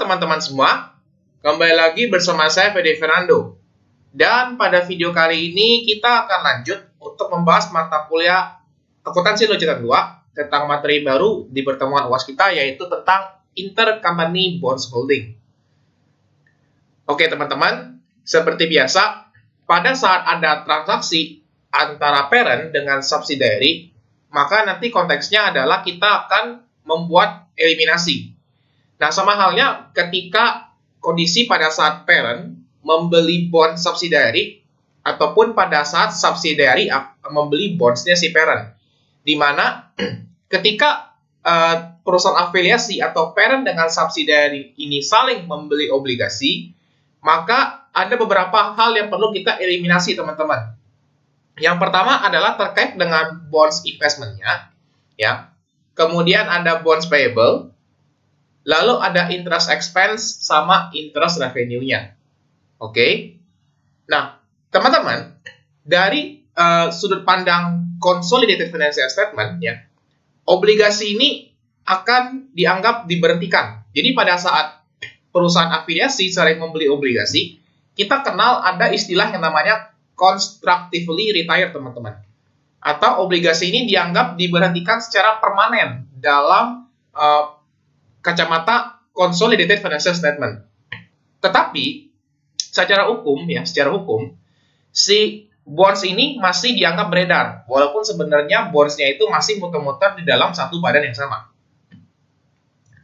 teman-teman semua, kembali lagi bersama saya Fede Fernando. Dan pada video kali ini kita akan lanjut untuk membahas mata kuliah akuntansi lanjutan 2 tentang materi baru di pertemuan UAS kita, yaitu tentang intercompany bonds holding. Oke teman-teman, seperti biasa, pada saat ada transaksi antara parent dengan subsidiary, maka nanti konteksnya adalah kita akan membuat eliminasi. Nah, sama halnya ketika kondisi pada saat parent membeli bond subsidiary ataupun pada saat subsidiary membeli bondsnya si parent. Di mana ketika perusahaan afiliasi atau parent dengan subsidiary ini saling membeli obligasi, maka ada beberapa hal yang perlu kita eliminasi, teman-teman. Yang pertama adalah terkait dengan bonds investment-nya, ya. Kemudian ada bonds payable, lalu ada interest expense sama interest revenue-nya. Oke. Nah, teman-teman, dari sudut pandang consolidated financial statement, ya, obligasi ini akan dianggap diberhentikan. Jadi pada saat perusahaan afiliasi saling membeli obligasi, kita kenal ada istilah yang namanya constructively retired, teman-teman. Atau obligasi ini dianggap diberhentikan secara permanen dalam kacamata consolidated financial statement. Tetapi secara hukum, si bonds ini masih dianggap beredar, walaupun sebenarnya bondsnya itu masih muter-muter di dalam satu badan yang sama.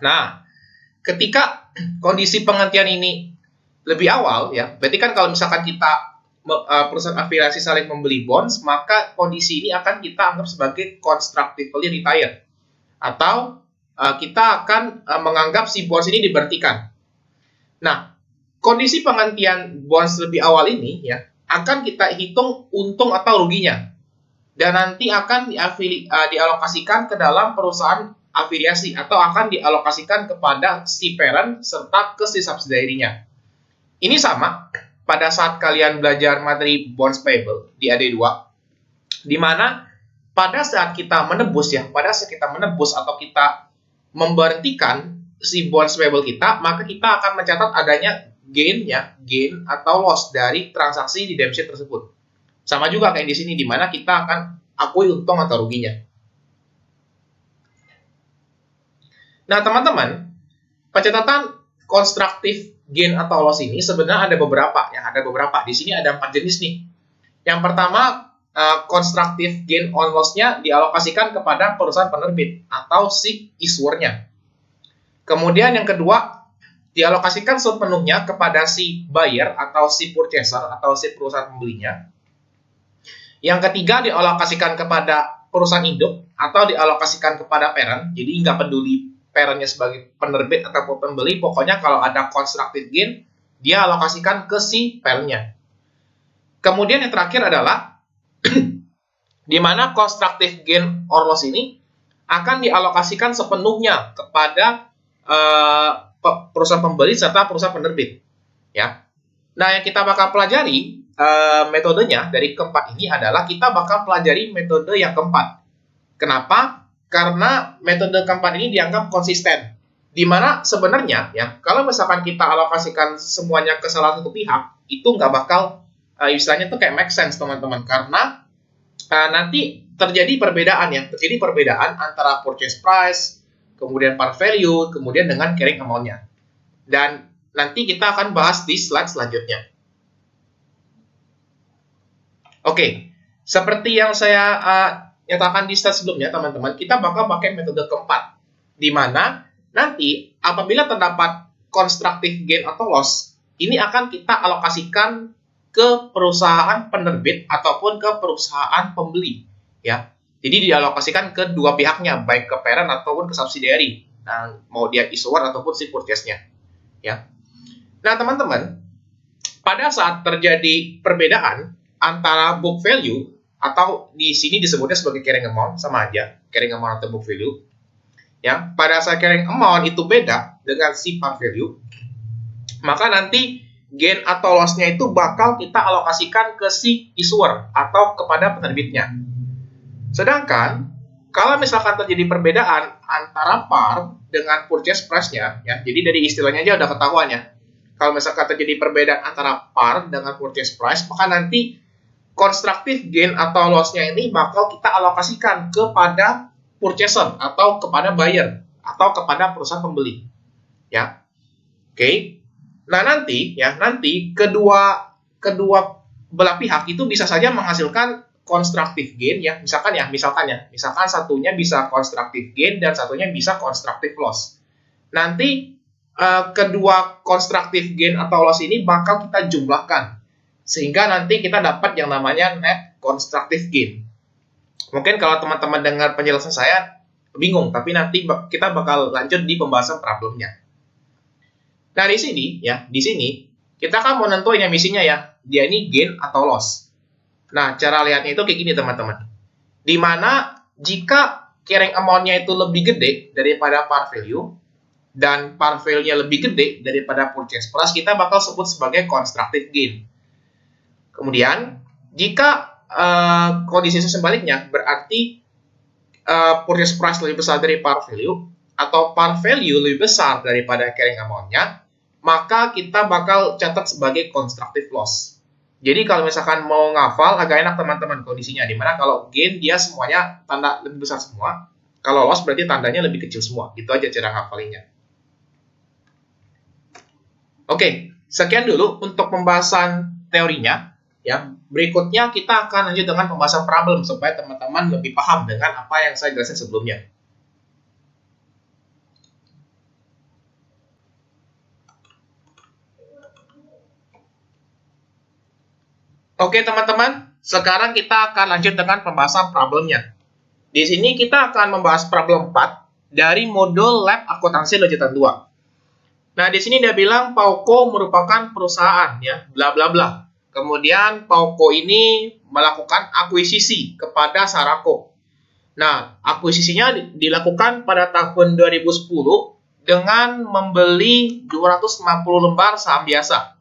Nah, ketika kondisi penghentian ini lebih awal, ya, berarti kan kalau misalkan kita perusahaan afiliasi saling membeli bonds, maka kondisi ini akan kita anggap sebagai constructively retired, atau kita akan menganggap si bonds ini diberhentikan. Nah, kondisi penghentian bonds lebih awal ini, ya, akan kita hitung untung atau ruginya, dan nanti akan dialokasikan ke dalam perusahaan afiliasi atau akan dialokasikan kepada si parent serta ke si subsidiary-nya. Ini sama pada saat kalian belajar materi bonds payable di AD2, di mana pada saat kita menebus, atau kita memberhentikan si bonds payable kita, maka kita akan mencatat adanya gain atau loss dari transaksi redemption tersebut. Sama juga kayak di sini, di mana kita akan akui untung atau ruginya. Nah, teman-teman, pencatatan constructive gain atau loss ini sebenarnya ada beberapa. Di sini ada 4 jenis nih. Yang pertama, constructive gain on loss-nya dialokasikan kepada perusahaan penerbit atau si issuer-nya. Kemudian yang kedua, dialokasikan sepenuhnya kepada si buyer atau si purchaser atau si perusahaan pembelinya. Yang ketiga, dialokasikan kepada perusahaan induk atau dialokasikan kepada parent. Jadi nggak peduli parentnya sebagai penerbit atau pembeli, pokoknya kalau ada constructive gain, dia alokasikan ke si parentnya. Kemudian yang terakhir adalah di mana constructive gain or loss ini akan dialokasikan sepenuhnya kepada perusahaan pembeli serta perusahaan penerbit, ya. Nah, yang kita bakal pelajari metodenya dari keempat ini adalah kita bakal pelajari metode yang keempat. Kenapa? Karena metode keempat ini dianggap konsisten, di mana sebenarnya, ya, kalau misalkan kita alokasikan semuanya ke salah satu pihak, itu nggak bakal istilahnya tuh kayak make sense, teman-teman, karena nanti terjadi perbedaan antara purchase price, kemudian par value, kemudian dengan carrying amount-nya. Dan nanti kita akan bahas di slide selanjutnya. Oke, seperti yang saya nyatakan di slide sebelumnya, teman-teman, kita bakal pakai metode keempat, di mana nanti apabila terdapat constructive gain atau loss, ini akan kita alokasikan ke perusahaan penerbit ataupun ke perusahaan pembeli, ya. Jadi dialokasikan ke dua pihaknya, baik ke parent ataupun ke subsidiary. Nah, mau dia issuer ataupun si purchase-nya, ya. Nah, teman-teman, pada saat terjadi perbedaan antara book value atau di sini disebutnya sebagai carrying amount, sama aja, carrying amount atau book value, ya. Pada saat carrying amount itu beda dengan si par value, maka nanti gain atau loss-nya itu bakal kita alokasikan ke si issuer atau kepada penerbitnya. Sedangkan kalau misalkan terjadi perbedaan antara par dengan purchase price-nya, ya, jadi dari istilahnya aja udah ketahuan ya. Kalau misalkan terjadi perbedaan antara par dengan purchase price, maka nanti constructive gain atau loss-nya ini bakal kita alokasikan kepada purchaser atau kepada buyer atau kepada perusahaan pembeli. Ya. Oke. Nah, nanti kedua belah pihak itu bisa saja menghasilkan constructive gain ya. Misalkan satunya bisa constructive gain dan satunya bisa constructive loss. Nanti kedua constructive gain atau loss ini bakal kita jumlahkan sehingga nanti kita dapat yang namanya net constructive gain. Mungkin kalau teman-teman dengar penjelasan saya bingung, tapi nanti kita bakal lanjut di pembahasan problemnya. Nah, di sini kita kan mau nentuin yang misinya ya, dia ini gain atau loss. Nah, cara lihatnya itu kayak gini teman-teman. Dimana jika carrying amount-nya itu lebih gede daripada par value, dan par value-nya lebih gede daripada purchase price, kita bakal sebut sebagai constructive gain. Kemudian, jika kondisi sebaliknya, berarti purchase price lebih besar dari par value, atau par value lebih besar daripada carrying amount-nya, maka kita bakal catat sebagai constructive loss. Jadi kalau misalkan mau ngafal, agak enak teman-teman kondisinya. Dimana kalau gain dia semuanya tanda lebih besar semua. Kalau loss berarti tandanya lebih kecil semua. Gitu aja cara ngafalinnya. Oke, sekian dulu untuk pembahasan teorinya. Ya, berikutnya kita akan lanjut dengan pembahasan problem supaya teman-teman lebih paham dengan apa yang saya jelaskan sebelumnya. Oke teman-teman, sekarang kita akan lanjut dengan pembahasan problemnya. Di sini kita akan membahas problem 4 dari modul Lab Akuntansi Lanjutan 2. Nah, di sini dia bilang Pauko merupakan perusahaan ya, bla bla bla. Kemudian Pauko ini melakukan akuisisi kepada Sarako. Nah, akuisisinya dilakukan pada tahun 2010 dengan membeli 250 lembar saham biasa.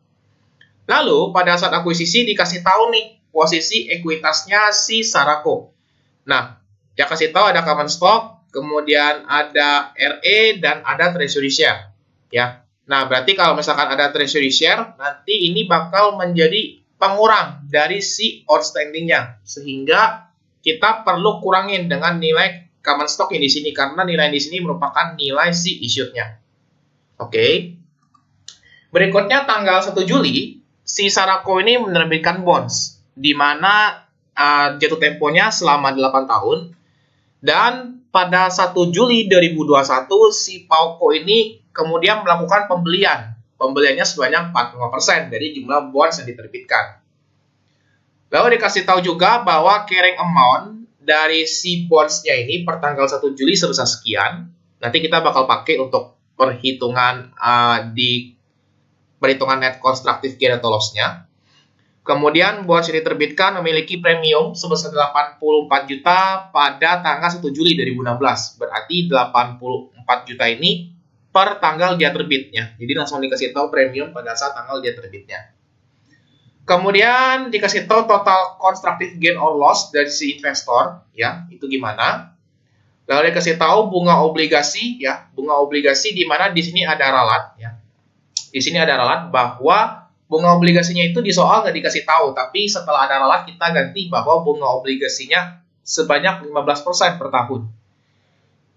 Lalu, pada saat akuisisi dikasih tahu nih, posisi ekuitasnya si Sarako. Nah, dia kasih tahu ada common stock, kemudian ada RE, dan ada treasury share. Ya. Nah, berarti kalau misalkan ada treasury share, nanti ini bakal menjadi pengurang dari si outstanding-nya. Sehingga kita perlu kurangin dengan nilai common stock yang di sini, karena nilai di sini merupakan nilai si issued-nya. Oke. Berikutnya tanggal 1 Juli, si Sarako ini menerbitkan bonds, di mana jatuh temponya selama 8 tahun, dan pada 1 Juli 2021, si Pauko ini kemudian melakukan pembelian. Pembeliannya sebanyak 45% dari jumlah bonds yang diterbitkan. Lalu dikasih tahu juga bahwa carrying amount dari si bonds-nya ini per tanggal 1 Juli sebesar sekian. Nanti kita bakal pakai untuk perhitungan di perhitungan net constructive gain atau loss-nya. Kemudian bonds yang diterbitkan memiliki premium sebesar 84 juta pada tanggal 1 Juli 2016. Berarti 84 juta ini per tanggal dia terbitnya. Jadi langsung dikasih tahu premium pada saat tanggal dia terbitnya. Kemudian dikasih tahu total constructive gain or loss dari si investor, ya, itu gimana. Lalu dikasih tahu bunga obligasi, ya, bunga obligasi di mana di sini ada ralat, ya. Di sini ada ralat bahwa bunga obligasinya itu di soal nggak dikasih tahu, tapi setelah ada ralat kita ganti bahwa bunga obligasinya sebanyak 15% per tahun.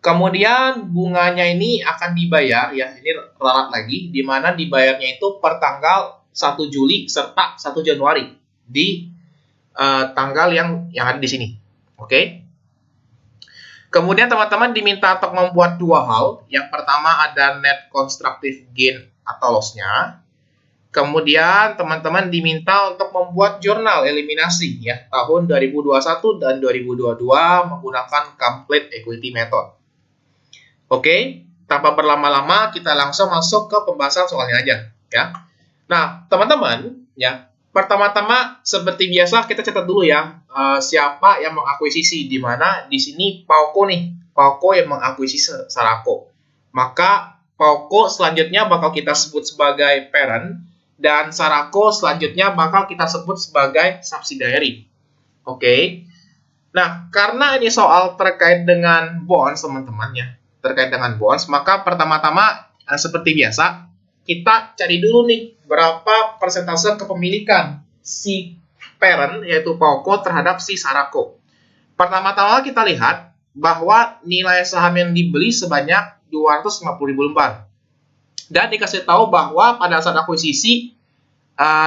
Kemudian bunganya ini akan dibayar, ya, ini ralat lagi, di mana dibayarnya itu per tanggal 1 Juli serta 1 Januari di tanggal yang ada di sini. Oke. Kemudian teman-teman diminta untuk membuat dua hal. Yang pertama ada net constructive gain atau loss-nya. Kemudian teman-teman diminta untuk membuat jurnal eliminasi ya tahun 2021 dan 2022 menggunakan complete equity method. Oke, tanpa berlama-lama kita langsung masuk ke pembahasan soalnya aja ya. Nah, teman-teman ya, pertama-tama seperti biasa kita catat dulu ya siapa yang mengakuisisi, di mana di sini Pauko nih, Pauko yang mengakuisisi Sarako. Maka Pauko selanjutnya bakal kita sebut sebagai parent, dan Sarako selanjutnya bakal kita sebut sebagai subsidiary. Oke. Nah, karena ini soal terkait dengan bonds, teman-teman ya, terkait dengan bonds, maka pertama-tama seperti biasa, kita cari dulu nih berapa persentase kepemilikan si parent, yaitu PAOKO, terhadap si Sarako. Pertama-tama kita lihat bahwa nilai saham yang dibeli sebanyak 250.000 lembar. Dan dikasih tahu bahwa pada saat akuisisi,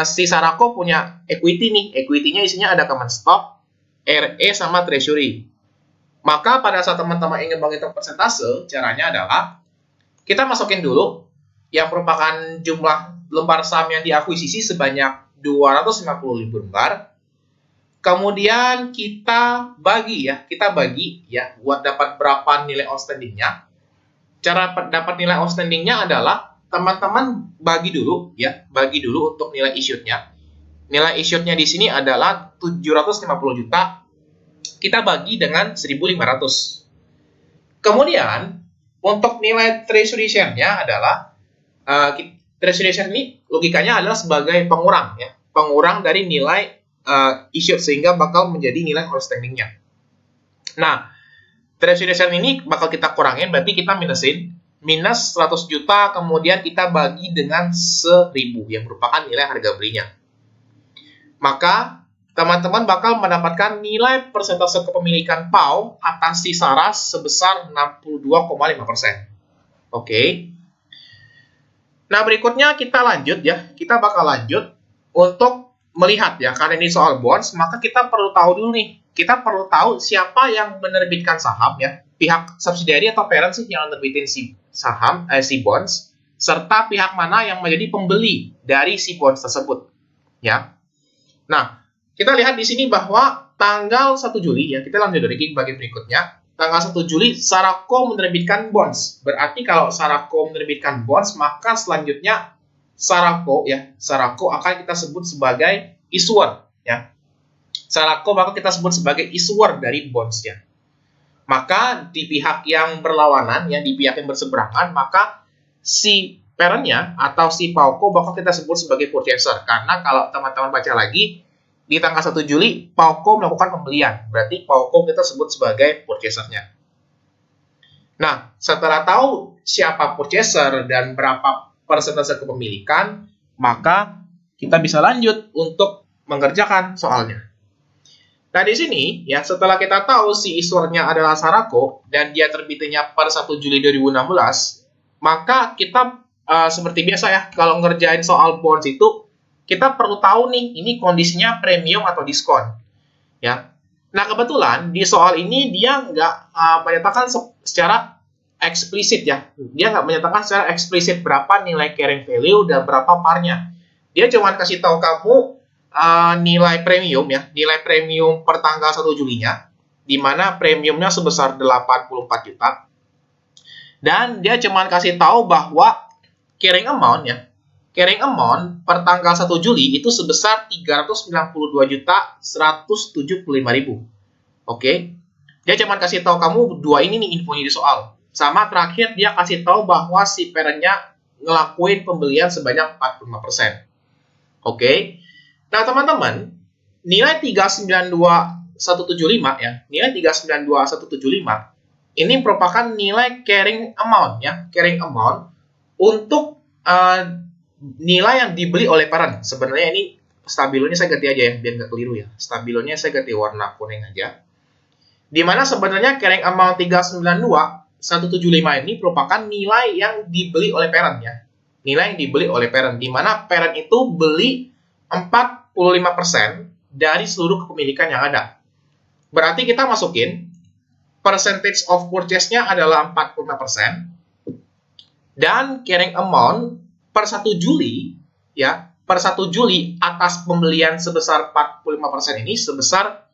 si Sarako punya equity nih. Equity-nya isinya ada common stock, RE, sama treasury. Maka pada saat teman-teman ingin menghitung persentase, caranya adalah kita masukin dulu yang merupakan jumlah lembar saham yang diakuisisi sebanyak 250.000 lembar. Kemudian kita bagi ya buat dapat berapa nilai outstandingnya. Cara dapat nilai outstandingnya adalah teman-teman bagi dulu untuk nilai issued-nya. Nilai issued-nya di sini adalah 750 juta. Kita bagi dengan 1.500. Kemudian untuk nilai treasury share-nya adalah treasury share ini logikanya adalah sebagai pengurang ya, pengurang dari nilai issued sehingga bakal menjadi nilai outstanding-nya. Nah, treasury share ini bakal kita kurangin, berarti kita minus 100 juta, kemudian kita bagi dengan 1.000 yang merupakan nilai harga belinya. Maka teman-teman bakal mendapatkan nilai persentase kepemilikan PAO atas si Saras sebesar 62,5%. Oke. Nah, berikutnya kita lanjut ya. Kita bakal lanjut untuk melihat ya, karena ini soal bonds, maka kita perlu tahu dulu nih. Kita perlu tahu siapa yang menerbitkan saham ya. Pihak subsidiary atau parent sih yang menerbitin si saham, si bonds, serta pihak mana yang menjadi pembeli dari si bonds tersebut. Ya. Nah, kita lihat di sini bahwa tanggal 1 Juli, ya, kita lanjut dari bagian berikutnya. Tanggal 1 Juli, Sarako menerbitkan bonds. Berarti kalau Sarako menerbitkan bonds, maka selanjutnya Sarako akan kita sebut sebagai issuer. Ya. Sarako maka kita sebut sebagai issuer dari bonds-nya. Maka di pihak yang berlawanan, ya, di pihak yang berseberangan, maka si parent-nya atau si PAOKO bakal kita sebut sebagai purchaser. Karena kalau teman-teman baca lagi, di tanggal 1 Juli, PAOKO melakukan pembelian. Berarti PAOKO kita sebut sebagai purchaser-nya. Nah, setelah tahu siapa purchaser dan berapa persentase kepemilikan, maka kita bisa lanjut untuk mengerjakan soalnya. Nah, di sini, ya, setelah kita tahu si issuer-nya adalah Sarako, dan dia terbitnya per 1 Juli 2016, maka kita seperti biasa ya, kalau ngerjain soal bonds itu, kita perlu tahu nih, ini kondisinya premium atau diskon. Ya. Nah, kebetulan di soal ini dia nggak menyatakan secara eksplisit ya. Dia nggak menyatakan secara eksplisit berapa nilai carrying value dan berapa parnya. Dia cuma kasih tahu kamu nilai premium ya, nilai premium per tanggal 1 Julinya, di mana premiumnya sebesar 84 juta. Dan dia cuma kasih tahu bahwa carrying amount ya, carrying amount per tanggal 1 Juli itu sebesar 392.175.000. Oke. Dia cuma kasih tahu kamu dua ini nih infonya di soal. Sama terakhir dia kasih tahu bahwa si parent-nya ngelakuin pembelian sebanyak 45%. Oke. Nah, teman-teman, nilai 392.175 ya. Nilai 392.175 ini merupakan nilai carrying amount ya, carrying amount untuk nilai yang dibeli oleh parent. Sebenarnya ini stabilonya saya ganti aja ya, biar nggak keliru ya. Stabilonya saya ganti warna kuning aja. Dimana sebenarnya carrying amount 392.175 ini merupakan nilai yang dibeli oleh parent ya. Nilai yang dibeli oleh parent. Dimana parent itu beli 45% dari seluruh kepemilikan yang ada. Berarti kita masukin percentage of purchase-nya adalah 45%. Dan carrying amount per 1 Juli ya, per 1 Juli atas pembelian sebesar 45% ini sebesar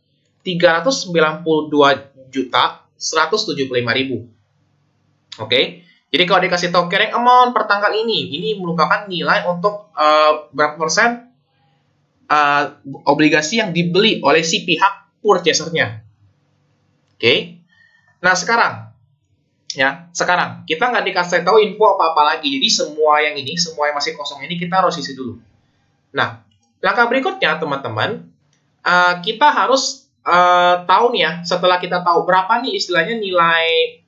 392.175.000. Oke. Jadi kalau dikasih tahu carrying amount per tanggal ini merupakan nilai untuk berapa persen obligasi yang dibeli oleh si pihak purchaser-nya. Oke. Nah, sekarang kita nggak dikasih tahu info apa-apa lagi. Jadi semua yang masih kosong ini kita harus isi dulu. Nah, langkah berikutnya teman-teman, kita harus tahu nih ya, setelah kita tahu berapa nih istilahnya nilai,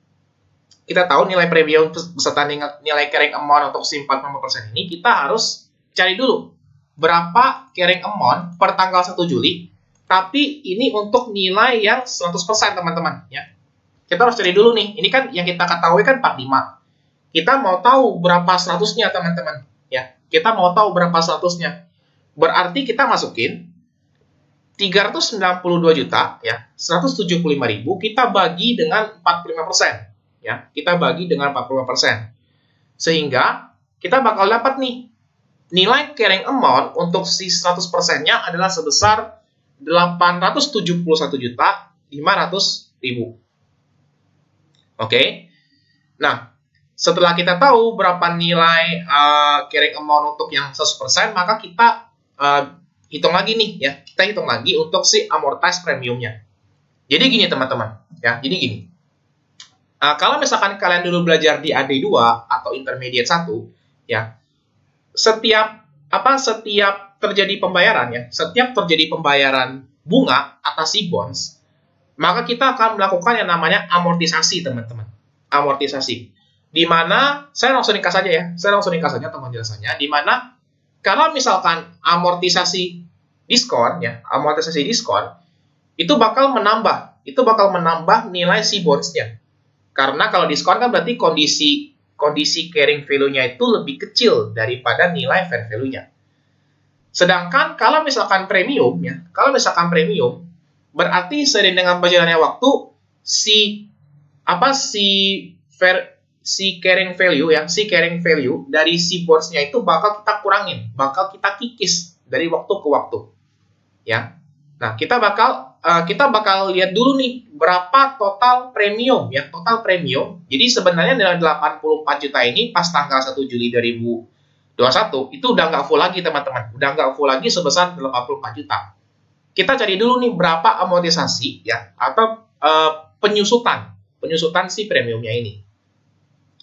kita tahu nilai premium beserta nilai carrying amount untuk si 45% ini, kita harus cari dulu berapa carrying amount per tanggal 1 Juli, tapi ini untuk nilai yang 100% teman-teman ya. Kita harus cari dulu nih, ini kan yang kita ketahui kan 45. Kita mau tahu berapa 100-nya teman-teman ya. Kita mau tahu berapa 100-nya. Berarti kita masukin 392 juta ya, 175.000 kita bagi dengan 45% ya. Kita bagi dengan 45%. Sehingga kita bakal dapat nih nilai carrying amount untuk si 100%-nya adalah sebesar 871.500.000. Oke. Nah, setelah kita tahu berapa nilai carrying amount untuk yang 100%, maka kita hitung lagi nih ya. Kita hitung lagi untuk si amortized premiumnya. Jadi gini teman-teman ya. Jadi gini. Kalau misalkan kalian dulu belajar di AD2 atau intermediate 1 ya, setiap terjadi pembayaran ya, setiap terjadi pembayaran bunga atas si bonds, maka kita akan melakukan yang namanya amortisasi teman-teman. Amortisasi. Di mana saya langsung ringkas saja ya. Saya langsung ringkas saja teman jelasannya. Di mana kalau misalkan amortisasi diskon ya, amortisasi diskon itu bakal menambah nilai si bonds-nya. Karena kalau diskon kan berarti kondisi carrying value-nya itu lebih kecil daripada nilai fair value-nya. Sedangkan kalau misalkan premium ya, berarti seiring dengan berjalannya waktu si carrying value ya, si carrying value dari si bonds-nya itu bakal kita kurangin, bakal kita kikis dari waktu ke waktu. Ya. Nah, kita bakal lihat dulu nih berapa total premium ya, total premium. Jadi sebenarnya dengan 84 juta ini pas tanggal 1 Juli 2021 itu udah nggak full lagi teman-teman, udah nggak full lagi sebesar 84 juta. Kita cari dulu nih berapa amortisasi ya atau penyusutan si premiumnya ini.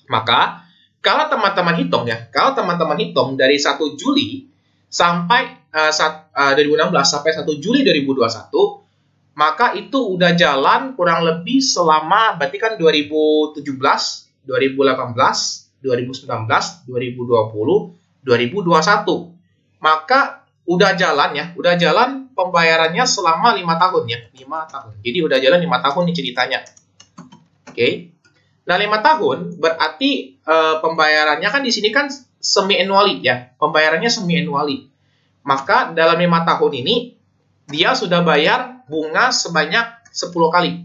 Maka kalau teman-teman hitung dari 1 Juli sampai 2016 sampai 1 Juli 2021, maka itu udah jalan kurang lebih selama berarti kan 2017, 2018, 2019, 2020, 2021. Maka udah jalan pembayarannya selama 5 tahun ya, 5 tahun. Jadi udah jalan 5 tahun nih ceritanya. Oke. Nah, 5 tahun berarti pembayarannya kan di sini kan semi annually ya. Pembayarannya semi annually. Maka dalam 5 tahun ini dia sudah bayar bunga sebanyak 10 kali.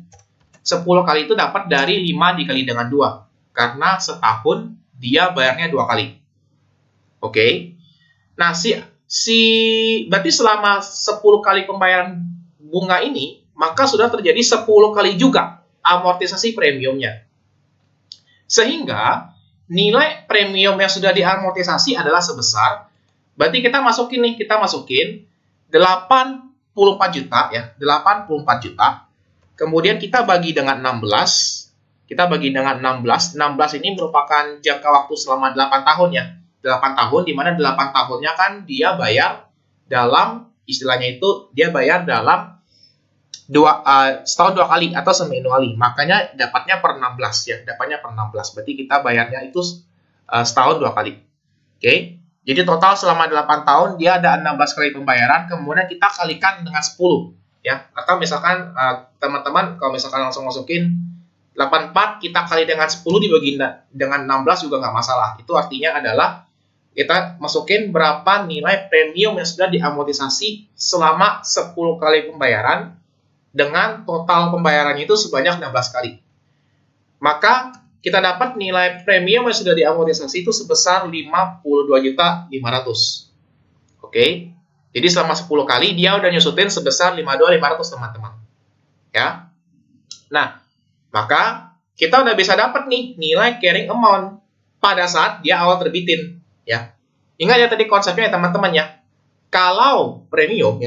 10 kali itu dapat dari 5 dikali dengan 2. Karena setahun dia bayarnya 2 kali. Oke. Nah, berarti selama 10 kali pembayaran bunga ini, maka sudah terjadi 10 kali juga amortisasi premiumnya. Sehingga nilai premium yang sudah diamortisasi adalah sebesar, berarti kita masukin 84 juta ya, 84 juta. Kemudian kita bagi dengan 16. Kita bagi dengan 16. 16 ini merupakan jangka waktu selama 8 tahun ya. 8 tahun, di mana 8 tahunnya kan dia bayar dalam, istilahnya itu dia bayar dalam setahun 2 kali atau semi annually. Makanya dapatnya per 16 ya, dapatnya per 16. Berarti kita bayarnya itu setahun 2 kali. Oke. Jadi total selama 8 tahun dia ada 16 kali pembayaran, kemudian kita kalikan dengan 10 ya. Atau misalkan teman-teman kalau misalkan langsung masukin 84 kita kali dengan 10 dibagi dengan 16 juga nggak masalah. Itu artinya adalah kita masukin berapa nilai premium yang sudah diamortisasi selama 10 kali pembayaran dengan total pembayarannya itu sebanyak 16 kali. Maka kita dapat nilai premium yang sudah diamortisasi itu sebesar 52.500. Oke. Jadi selama 10 kali dia udah nyusutin sebesar 52.500 teman-teman. Ya. Nah, maka kita udah bisa dapat nih nilai carrying amount pada saat dia awal terbitin ya. Ingat ya tadi konsepnya ya teman-teman ya. Kalau premium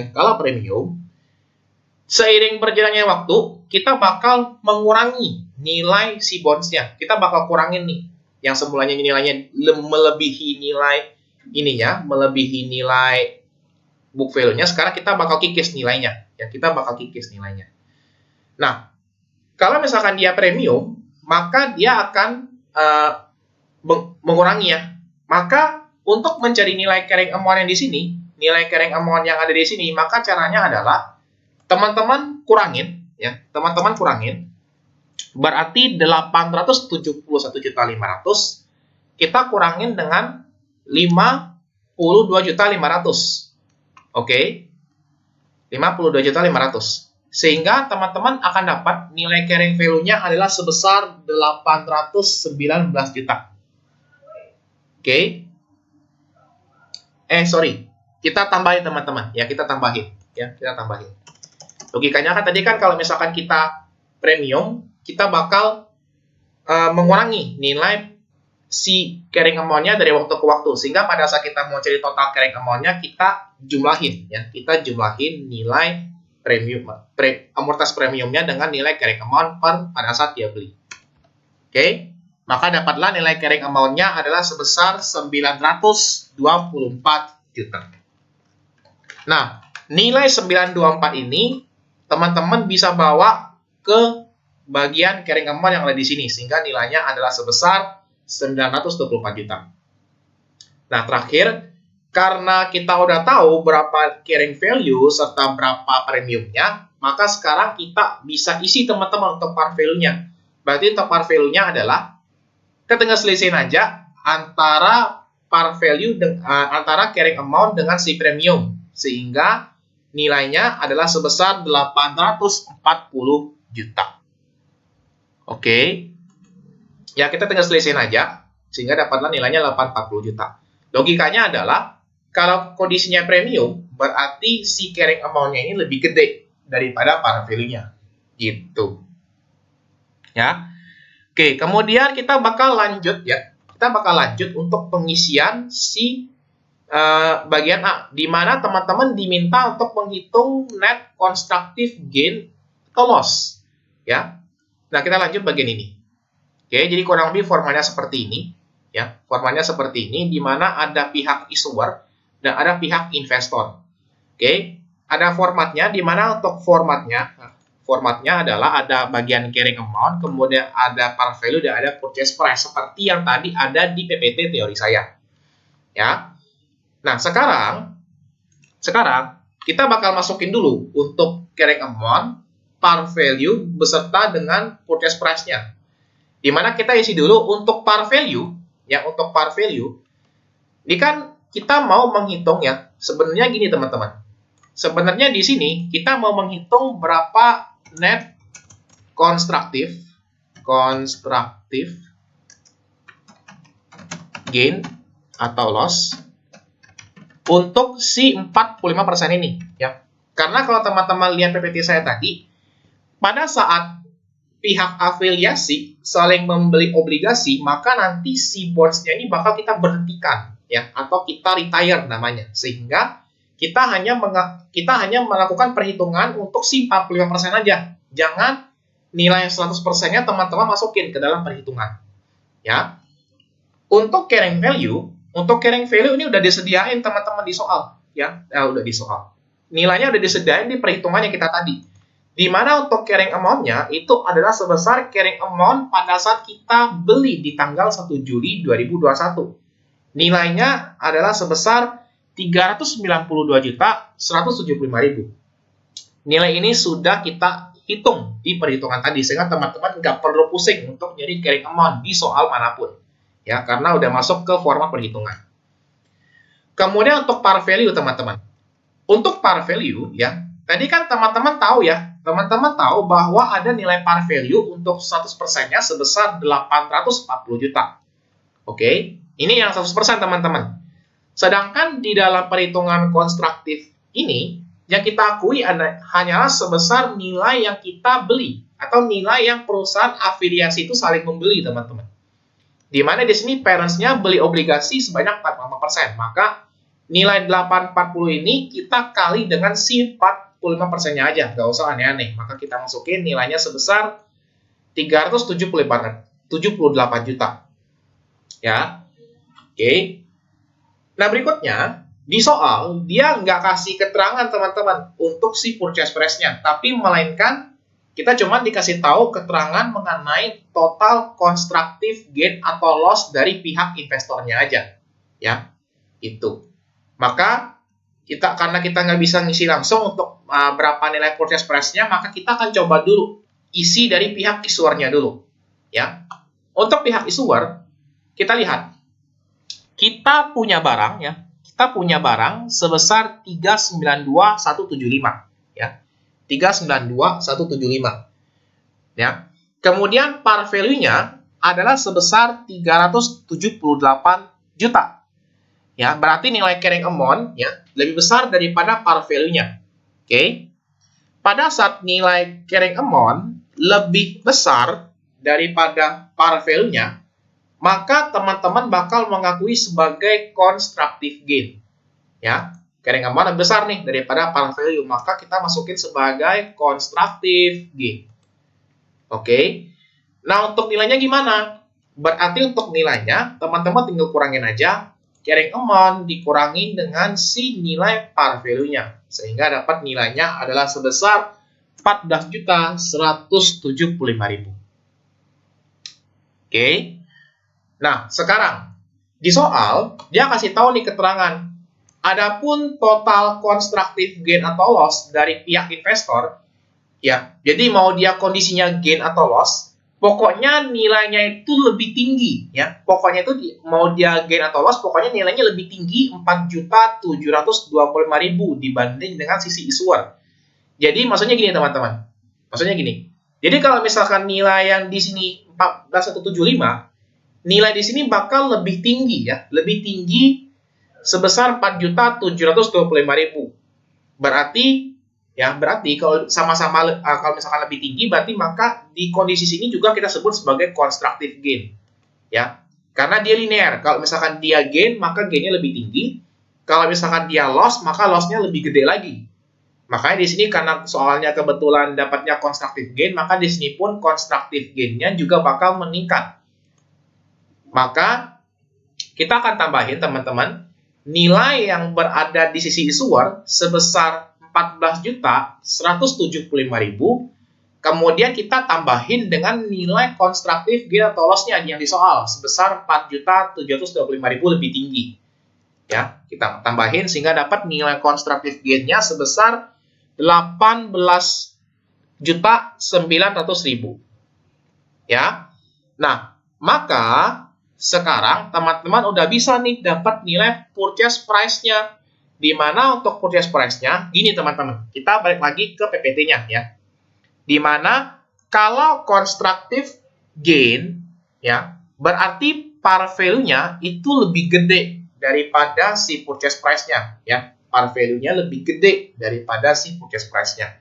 seiring berjalannya waktu, kita bakal mengurangi nilai si bonds-nya. Kita bakal kurangin nih. Yang semulanya nilainya melebihi nilai book value-nya. Sekarang kita bakal kikis nilainya. Ya, kita bakal kikis nilainya. Nah, kalau misalkan dia premium, maka dia akan mengurangi ya. Maka untuk mencari nilai carrying amount yang di sini, nilai carrying amount yang ada di sini, maka caranya adalah teman-teman kurangin ya, teman-teman kurangin. Berarti 871.500 kita kurangin dengan 52.500. Oke. 52.500. Sehingga teman-teman akan dapat nilai carrying value-nya adalah sebesar 819 juta. Oke. Sorry. Kita tambahin teman-teman. Ya, kita tambahin. Logikanya kan tadi kan kalau misalkan kita premium, kita bakal mengurangi nilai si carrying amount-nya dari waktu ke waktu. Sehingga pada saat kita mau cari total carrying amount-nya, kita jumlahin. Ya, kita jumlahin nilai premium, amortas premiumnya dengan nilai carrying amount pada saat dia beli. Oke, maka dapatlah nilai carrying amount-nya adalah sebesar 924 juta. Nah, nilai 924 ini teman-teman bisa bawa ke bagian carrying amount yang ada di sini, sehingga nilainya adalah sebesar 924 juta. Nah, terakhir, karena kita udah tahu berapa carrying value serta berapa premiumnya, maka sekarang kita bisa isi teman-teman untuk par value-nya. Berarti untuk par value-nya adalah kita tinggal selisihin aja antara par value antara carrying amount dengan si premium, sehingga nilainya adalah sebesar 840 juta. Oke. Ya, kita tinggal selisihin aja sehingga dapatlah nilainya 840 juta. Logikanya adalah kalau kondisinya premium, berarti si carrying amount-nya ini lebih gede daripada par value-nya. Gitu. Ya. Oke, kemudian kita bakal lanjut ya. Kita bakal lanjut untuk pengisian si bagian A, di mana teman-teman diminta untuk menghitung net constructive gain atau loss. Ya. Nah, kita lanjut bagian ini. Oke, jadi kurang lebih formatnya seperti ini. Ya, formatnya seperti ini, di mana ada pihak issuer dan ada pihak investor. Oke, ada formatnya, di mana untuk formatnya adalah ada bagian carrying amount, kemudian ada par value, dan ada purchase price, seperti yang tadi ada di PPT teori saya. Ya, nah sekarang kita bakal masukin dulu untuk carrying amount, par value, beserta dengan purchase price-nya. Di mana kita isi dulu untuk par value, ya untuk par value, ini kan kita mau menghitung ya, sebenarnya gini teman-teman. Sebenarnya di sini kita mau menghitung berapa net constructive gain atau loss untuk si 45% ini ya. Karena kalau teman-teman lihat PPT saya tadi, pada saat pihak afiliasi saling membeli obligasi, maka nanti si bonds-nya ini bakal kita berhentikan ya, atau kita retire namanya, sehingga kita hanya melakukan perhitungan untuk si 45% aja. Jangan nilai 100%-nya teman-teman masukin ke dalam perhitungan. Ya. Untuk carrying value ini udah disediain teman-teman di soal, ya. Udah di soal. Nilainya udah disediain di perhitungan yang kita tadi. Di mana untuk carrying amount-nya itu adalah sebesar carrying amount pada saat kita beli di tanggal 1 Juli 2021. Nilainya adalah sebesar 392.175.000. Nilai ini sudah kita hitung di perhitungan tadi, sehingga teman-teman nggak perlu pusing untuk nyari carrying amount di soal manapun. Ya, karena udah masuk ke format perhitungan. Kemudian untuk par value, teman-teman. Untuk par value, ya, tadi kan teman-teman tahu ya, teman-teman tahu bahwa ada nilai par value untuk 100%-nya sebesar 840 juta. Oke, ini yang 100% teman-teman. Sedangkan di dalam perhitungan konstruktif ini, yang kita akui hanyalah sebesar nilai yang kita beli, atau nilai yang perusahaan afiliasi itu saling membeli, teman-teman. Di mana di sini parents-nya beli obligasi sebanyak 45%, maka nilai 840 ini kita kali dengan si 45%-nya aja, nggak usah aneh-aneh. Maka kita masukin nilainya sebesar 378 juta. Ya, oke. Nah, berikutnya, di soal, dia nggak kasih keterangan, teman-teman, untuk si purchase price-nya, tapi melainkan Kita cuma dikasih tahu keterangan mengenai total constructive gain atau loss dari pihak investornya aja. Ya, itu. Maka karena kita nggak bisa ngisi langsung untuk berapa nilai purchase price-nya, maka kita akan coba dulu isi dari pihak issuer-nya dulu. Ya. Untuk pihak issuer, kita lihat. Kita punya barang ya. Kita punya barang sebesar 392.175 ya. 392.175. Ya. Kemudian par value-nya adalah sebesar 378 juta. Ya, berarti nilai carrying amount ya lebih besar daripada par value-nya. Oke. Pada saat nilai carrying amount lebih besar daripada par value-nya, maka teman-teman bakal mengakui sebagai constructive gain. Ya, carrying amount lebih besar nih daripada par value, maka kita masukin sebagai constructive gain. Oke. Nah, untuk nilainya gimana? Berarti untuk nilainya, teman-teman tinggal kurangin aja carrying amount dikurangi dengan si nilai par value-nya. Sehingga dapat nilainya adalah sebesar 14.175.000. Oke. Nah, sekarang di soal dia kasih tahu nih keterangan. Adapun total constructive gain atau loss dari pihak investor, ya. Jadi mau dia kondisinya gain atau loss, pokoknya nilainya itu lebih tinggi, ya. Pokoknya itu mau dia gain atau loss, pokoknya nilainya lebih tinggi 4.725.000 dibanding dengan sisi issuer. Jadi maksudnya gini teman-teman. Maksudnya gini. Jadi kalau misalkan nilai yang di sini 14.175, nilai di sini bakal lebih tinggi ya, lebih tinggi sebesar 4.725.000. Berarti kalau sama-sama kalau misalkan lebih tinggi, berarti maka di kondisi sini juga kita sebut sebagai constructive gain. Ya. Karena dia linear. Kalau misalkan dia gain, maka gainnya lebih tinggi. Kalau misalkan dia loss, maka lossnya lebih gede lagi. Makanya di sini karena soalnya kebetulan dapatnya constructive gain, maka di sini pun constructive gain-nya juga bakal meningkat. Maka kita akan tambahin teman-teman nilai yang berada di sisi issuer sebesar 14.175.000, kemudian kita tambahin dengan nilai constructive gain atau loss-nya yang di soal sebesar 4.725.000 lebih tinggi. Ya, kita tambahin sehingga dapat nilai constructive gain-nya sebesar 18.900.000. Ya. Nah, maka sekarang teman-teman udah bisa nih dapat nilai purchase price-nya. Di mana untuk purchase price-nya, gini teman-teman, kita balik lagi ke PPT-nya ya. Di mana kalau constructive gain ya, berarti par value-nya itu lebih gede daripada si purchase price-nya ya. Par value-nya lebih gede daripada si purchase price-nya.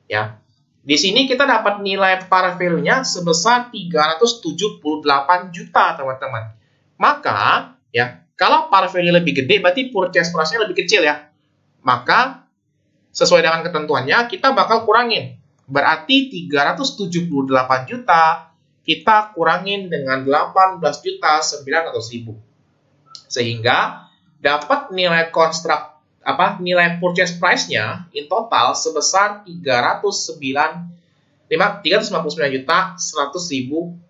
Ya. Di sini kita dapat nilai par value-nya sebesar 378 juta, teman-teman. Maka, ya, kalau par value lebih gede, berarti purchase price-nya lebih kecil, ya. Maka, sesuai dengan ketentuannya, kita bakal kurangin. Berarti 378 juta, kita kurangin dengan 18.900.000. Sehingga, dapat nilai nilai purchase price-nya in total sebesar 359.100.000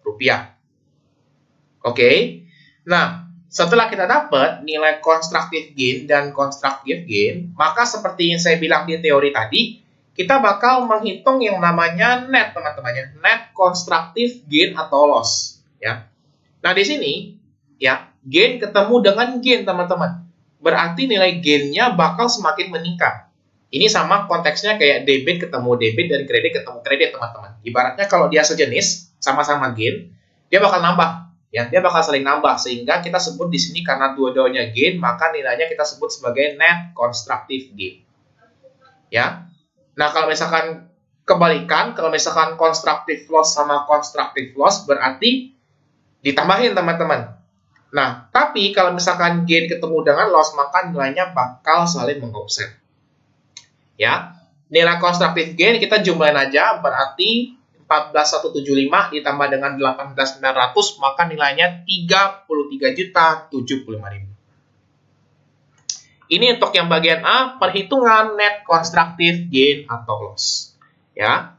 rupiah. Oke. Nah, setelah kita dapat nilai constructive gain dan constructive gain, maka seperti yang saya bilang di teori tadi, kita bakal menghitung yang namanya net, teman-teman ya. Net constructive gain atau loss, ya. Nah, di sini ya, gain ketemu dengan gain, teman-teman. Berarti nilai gain-nya bakal semakin meningkat. Ini sama konteksnya kayak debit ketemu debit dan kredit ketemu kredit, teman-teman. Ibaratnya kalau dia sejenis, sama-sama gain, dia bakal nambah. Ya, dia bakal saling nambah. Sehingga kita sebut di sini karena dua-duanya gain, maka nilainya kita sebut sebagai net constructive gain. Ya. Nah, kalau misalkan kebalikan, kalau misalkan constructive loss sama constructive loss, berarti ditambahin, teman-teman. Nah, tapi kalau misalkan gain ketemu dengan loss, maka nilainya bakal saling meng-offset. Ya, nilai constructive gain kita jumlahin aja, berarti 14.175 ditambah dengan 18.900, maka nilainya 33.075.000. Ini untuk yang bagian A, perhitungan net constructive gain atau loss. Ya.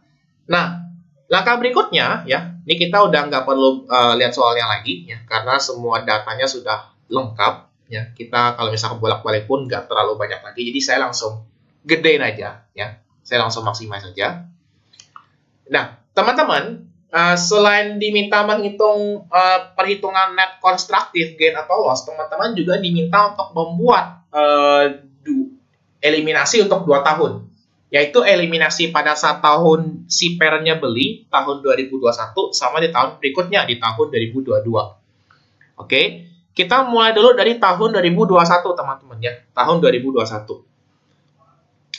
Nah, langkah berikutnya ya, ini kita udah nggak perlu lihat soalnya lagi ya, karena semua datanya sudah lengkap ya. Kita kalau misalkan bolak-balik pun nggak terlalu banyak lagi, jadi saya langsung gedein aja ya. Saya langsung maksimal saja. Nah, teman-teman, selain diminta menghitung perhitungan net constructive gain atau loss, teman-teman juga diminta untuk membuat eliminasi untuk 2 tahun. Yaitu eliminasi pada saat tahun si parentnya beli, tahun 2021, sama di tahun berikutnya, di tahun 2022. Oke, kita mulai dulu dari tahun 2021, teman-teman ya. Tahun 2021.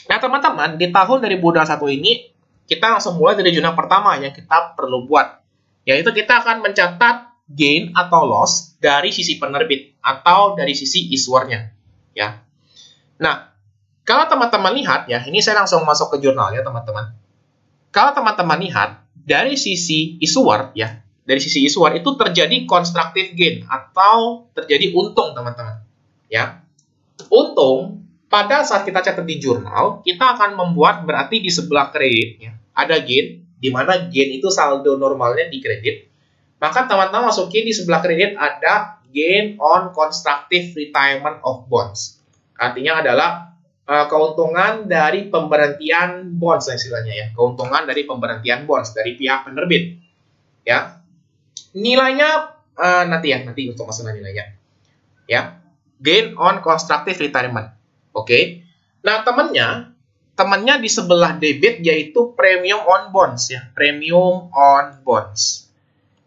Nah, teman-teman, di tahun 2021 ini, kita langsung mulai dari jurnal pertama yang kita perlu buat. Yaitu kita akan mencatat gain atau loss dari sisi penerbit atau dari sisi issuernya. Ya. Nah, kalau teman-teman lihat ya, ini saya langsung masuk ke jurnal ya, teman-teman. Kalau teman-teman lihat, dari sisi issuer ya, dari sisi issuer itu terjadi constructive gain atau terjadi untung, teman-teman. Ya. Untung pada saat kita catat di jurnal, kita akan membuat berarti di sebelah kredit ya, ada gain, di mana gain itu saldo normalnya di kredit. Maka teman-teman masukin di sebelah kredit ada gain on constructive retirement of bonds. Artinya adalah keuntungan dari pemberhentian bonds istilahnya ya, keuntungan dari pemberhentian bonds dari pihak penerbit. Ya, nilainya nanti untuk masalah nilainya. Ya, gain on constructive retirement. Oke. Nah, temannya di sebelah debit yaitu premium on bonds ya, premium on bonds.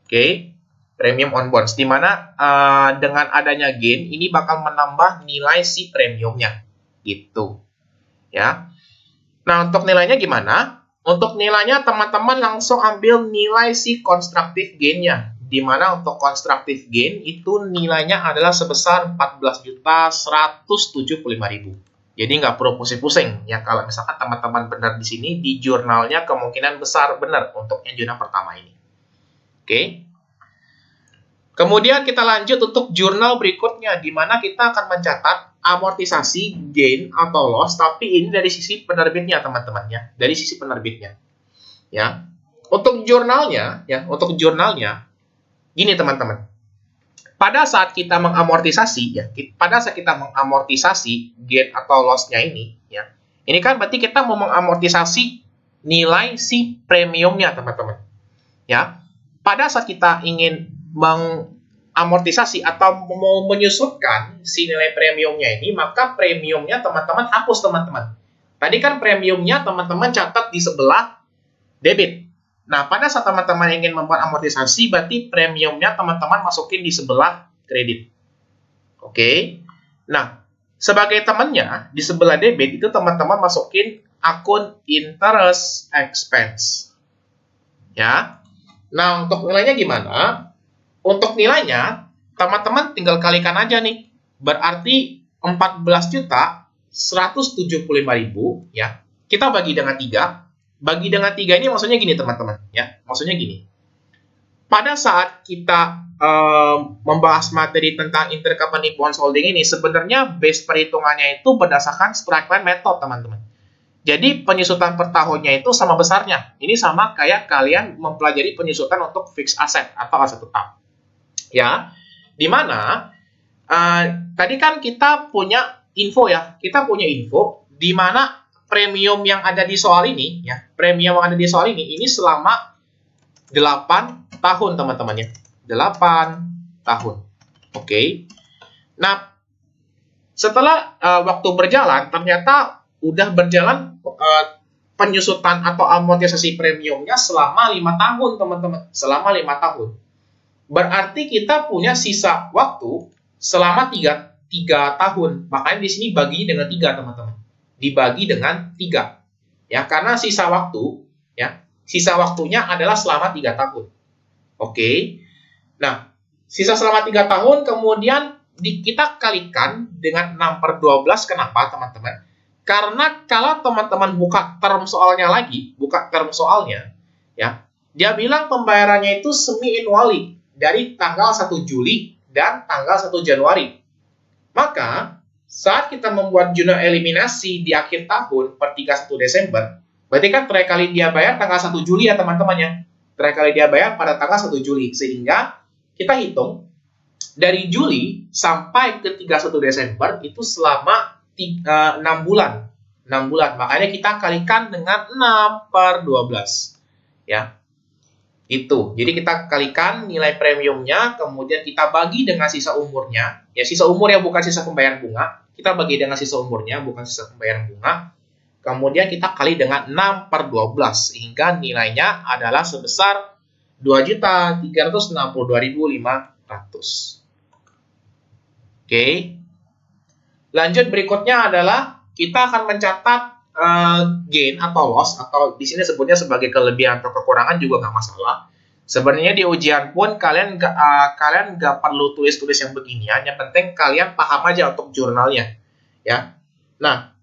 Oke. Premium on bonds di mana dengan adanya gain ini bakal menambah nilai si premiumnya. Gitu. Ya. Nah, untuk nilainya gimana? Untuk nilainya teman-teman langsung ambil nilai si constructive gain-nya. Di mana untuk constructive gain itu nilainya adalah sebesar 14.175.000. Jadi nggak perlu pusing-pusing ya kalau misalkan teman-teman benar di sini di jurnalnya kemungkinan besar benar untuk yang jurnal pertama ini. Oke. Kemudian kita lanjut untuk jurnal berikutnya di mana kita akan mencatat amortisasi gain atau loss, tapi ini dari sisi penerbitnya teman-teman ya, dari sisi penerbitnya. Ya. Untuk jurnalnya gini teman-teman. Pada saat kita mengamortisasi ya, pada saat kita mengamortisasi gain atau loss-nya ini ya. Ini kan berarti kita mau mengamortisasi nilai si premiumnya teman-teman. Ya. Pada saat kita ingin mengamortisasi atau mau menyusutkan si nilai premiumnya ini, maka premiumnya teman-teman hapus teman-teman. Tadi kan premiumnya teman-teman catat di sebelah debit. Nah, pada saat teman-teman ingin membuat amortisasi, berarti premiumnya teman-teman masukin di sebelah kredit. Oke. Nah, sebagai temannya, di sebelah debit itu teman-teman masukin akun interest expense. Ya. Nah, untuk nilainya gimana? Untuk nilainya, teman-teman tinggal kalikan aja nih. Berarti 14.175.000 ya. Kita bagi dengan 3. Bagi dengan 3 ini maksudnya gini teman-teman ya. Maksudnya gini. Pada saat kita membahas materi tentang intercompany bonds holding ini, sebenarnya base perhitungannya itu berdasarkan straight line method teman-teman. Jadi penyusutan per tahunnya itu sama besarnya. Ini sama kayak kalian mempelajari penyusutan untuk fixed asset atau aset tetap. Ya, dimana tadi kan kita punya info ya, di mana premium yang ada di soal ini ya, premium yang ada di soal ini selama 8 tahun teman-teman ya, 8 tahun. Oke. Nah, setelah waktu berjalan ternyata udah berjalan penyusutan atau amortisasi premiumnya selama 5 tahun teman-teman, selama 5 tahun. Berarti kita punya sisa waktu selama 3 tahun. Makanya di sini bagi dengan 3 teman-teman. Dibagi dengan 3. Ya, karena sisa waktu ya, sisa waktunya adalah selama 3 tahun. Oke. Nah, sisa selama 3 tahun kemudian kita kalikan dengan 6/12. Kenapa teman-teman? Karena kalau teman-teman buka term soalnya ya, dia bilang pembayarannya itu semi-annually dari tanggal 1 Juli dan tanggal 1 Januari. Maka, saat kita membuat jurnal eliminasi di akhir tahun per 31 Desember, Berarti kan terakhir kali dia bayar tanggal 1 Juli ya teman-teman ya. Terakhir kali dia bayar pada tanggal 1 Juli. Sehingga kita hitung dari Juli sampai ke 31 Desember itu selama 6 bulan. 6 bulan. Makanya kita kalikan dengan 6 per 12. Ya. Itu. Jadi kita kalikan nilai premiumnya, kemudian kita bagi dengan sisa umurnya. Ya, sisa umur yang bukan sisa pembayaran bunga. Kita bagi dengan sisa umurnya, bukan sisa pembayaran bunga. Kemudian kita kali dengan 6 per 12. Sehingga nilainya adalah sebesar 2.362.500. Oke. Lanjut berikutnya adalah kita akan mencatat gain atau loss, atau di sini sebutnya sebagai kelebihan atau kekurangan juga nggak masalah. Sebenarnya di ujian pun kalian nggak perlu tulis-tulis yang beginian. Yang penting kalian paham aja untuk jurnalnya, ya. Nah,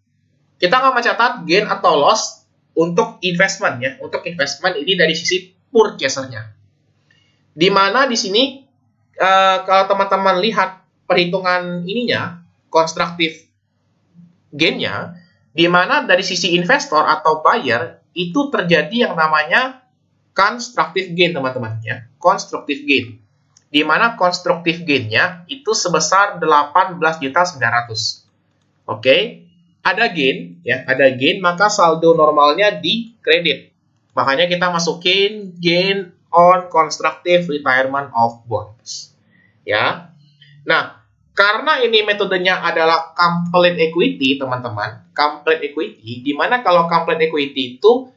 kita akan mencatat gain atau loss untuk investment ya. Untuk investment ini dari sisi purchaser-nya. Di mana di sini kalau teman-teman lihat perhitungan ininya, konstruktif gain-nya, di mana dari sisi investor atau buyer itu terjadi yang namanya constructive gain, teman-teman ya. Constructive gain. Di mana constructive gain-nya itu sebesar 18.900.000. Oke. Ada gain ya, ada gain, maka saldo normalnya di kredit. Makanya kita masukin gain on constructive retirement of bonds. Ya. Nah, karena ini metodenya adalah complete equity, teman-teman. Complete equity, di mana kalau complete equity itu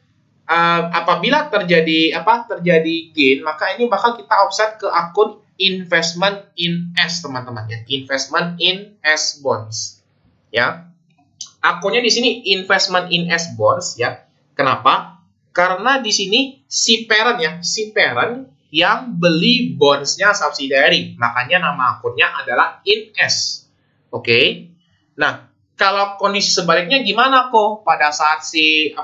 apabila terjadi gain, maka ini bakal kita offset ke akun investment in S, teman-teman ya. Investment in S bonds. Ya. Akunnya di sini investment in S bonds ya. Kenapa? Karena di sini si parent ya, si parent yang beli bonds-nya subsidiary. Makanya nama akunnya adalah INS. Oke. Nah, kalau kondisi sebaliknya gimana kok? Pada saat si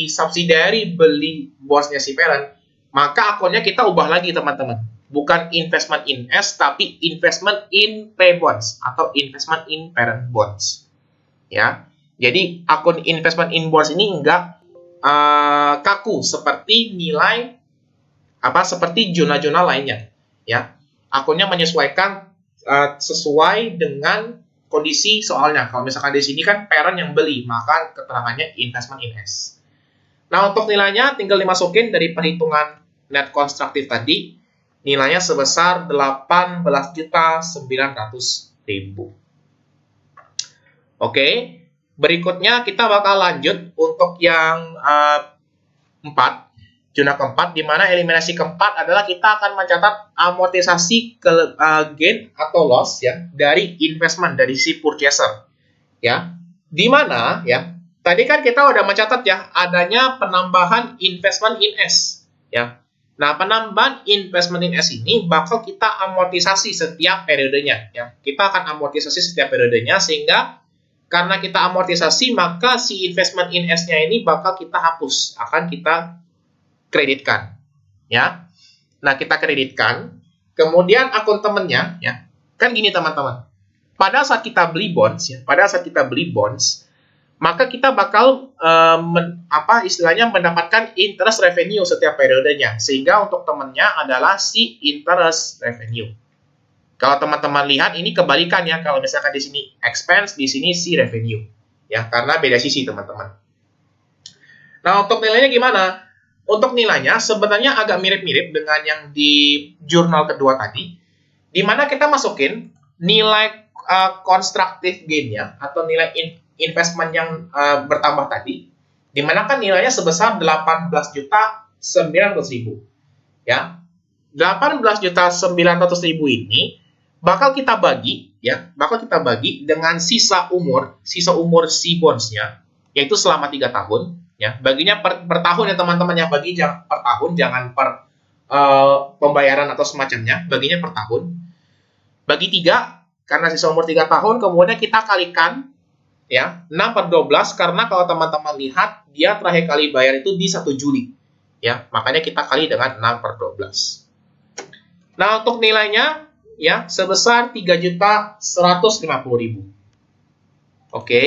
subsidiary beli bonds-nya si parent, maka akunnya kita ubah lagi, teman-teman. Bukan investment in S, tapi investment in P bonds atau investment in parent bonds. Ya. Jadi akun investment in bonds ini enggak kaku seperti nilai seperti zona-zona lainnya, ya. Akunnya menyesuaikan sesuai dengan kondisi soalnya. Kalau misalkan di sini kan parent yang beli, maka keterangannya investment in S. Nah, untuk nilainya tinggal dimasukin dari perhitungan net constructive tadi, nilainya sebesar 18.900.000. Oke, berikutnya kita bakal lanjut untuk yang 4. Zona keempat, di mana eliminasi keempat adalah kita akan mencatat amortisasi gain atau loss ya dari investment dari si purchaser ya. Di mana ya, tadi kan kita udah mencatat ya adanya penambahan investment in S ya. Nah, penambahan investment in S ini bakal kita amortisasi setiap periodenya ya. Kita akan amortisasi setiap periodenya, sehingga karena kita amortisasi, maka si investment in S-nya ini bakal kita hapus, akan kita kreditkan, ya. Nah, kita kreditkan, kemudian akun temennya, ya. Kan gini, teman-teman. Pada saat kita beli bonds, ya, maka kita bakal istilahnya mendapatkan interest revenue setiap periodenya. Sehingga untuk temennya adalah si interest revenue. Kalau teman-teman lihat, ini kebalikan ya. Kalau misalkan di sini expense, di sini si revenue, ya, karena beda sisi, teman-teman. Nah, untuk nilainya gimana? Untuk nilainya sebenarnya agak mirip-mirip dengan yang di jurnal kedua tadi, di mana kita masukin nilai constructive gain-nya atau nilai investment yang bertambah tadi, di mana kan nilainya sebesar 18.900.000. Ya. 18.900.000 ini bakal kita bagi dengan sisa umur si bonds-nya, yaitu selama 3 tahun. Ya, baginya per tahun ya teman-teman ya, bagi per tahun, jangan per pembayaran atau semacamnya, baginya per tahun. Bagi 3, karena sisa umur 3 tahun, kemudian kita kalikan ya 6 per 12, karena kalau teman-teman lihat dia terakhir kali bayar itu di 1 Juli. Ya, makanya kita kali dengan 6 per 12. Nah, untuk nilainya ya sebesar 3.150.000. Oke.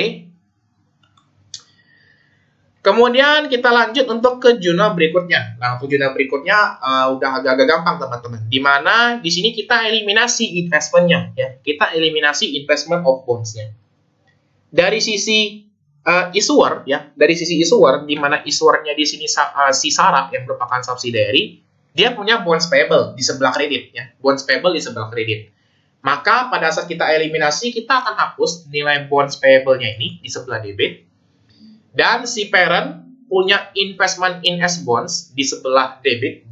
Kemudian kita lanjut untuk ke jurnal berikutnya. Nah, untuk jurnal berikutnya udah agak-agak gampang teman-teman. Dimana di sini kita eliminasi investmentnya, ya. Kita eliminasi investment of bonds-nya. Dari sisi issuer, ya, dari sisi issuer, di mana issuer-nya di sini si Sarah yang merupakan subsidiary, dia punya bonds payable di sebelah kredit, ya. Bonds payable di sebelah kredit. Maka pada saat kita eliminasi, kita akan hapus nilai bonds payable-nya ini di sebelah debit. Dan si parent punya investment in S bonds di sebelah debit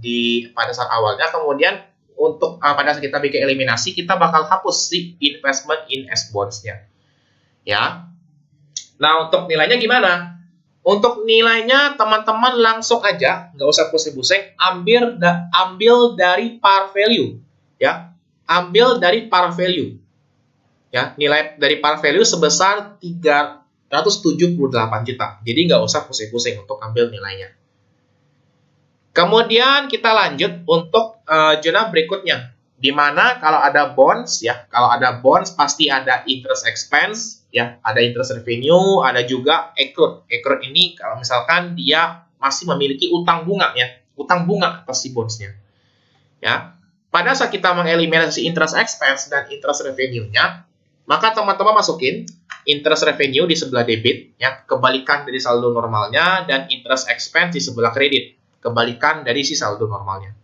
pada saat awalnya. Kemudian untuk pada saat kita bikin eliminasi, kita bakal hapus si investment in S bonds-nya. Ya. Nah, untuk nilainya gimana? Untuk nilainya teman-teman langsung aja, nggak usah pusing-pusing, ambil dari par value. Ya. Ambil dari par value. Ya, nilai dari par value sebesar 178 juta. Jadi nggak usah pusing-pusing untuk ambil nilainya. Kemudian kita lanjut untuk zona berikutnya. Di mana kalau ada bonds, ya, kalau ada bonds pasti ada interest expense, ya, ada interest revenue, ada juga accrued. Accrued ini kalau misalkan dia masih memiliki utang bunga, ya, utang bunga atas si bonds-nya. Ya. Pada saat kita mengeliminasi interest expense dan interest revenue-nya, maka teman-teman masukin interest revenue di sebelah debit, ya, kebalikan dari saldo normalnya, dan interest expense di sebelah kredit, kebalikan dari si saldo normalnya.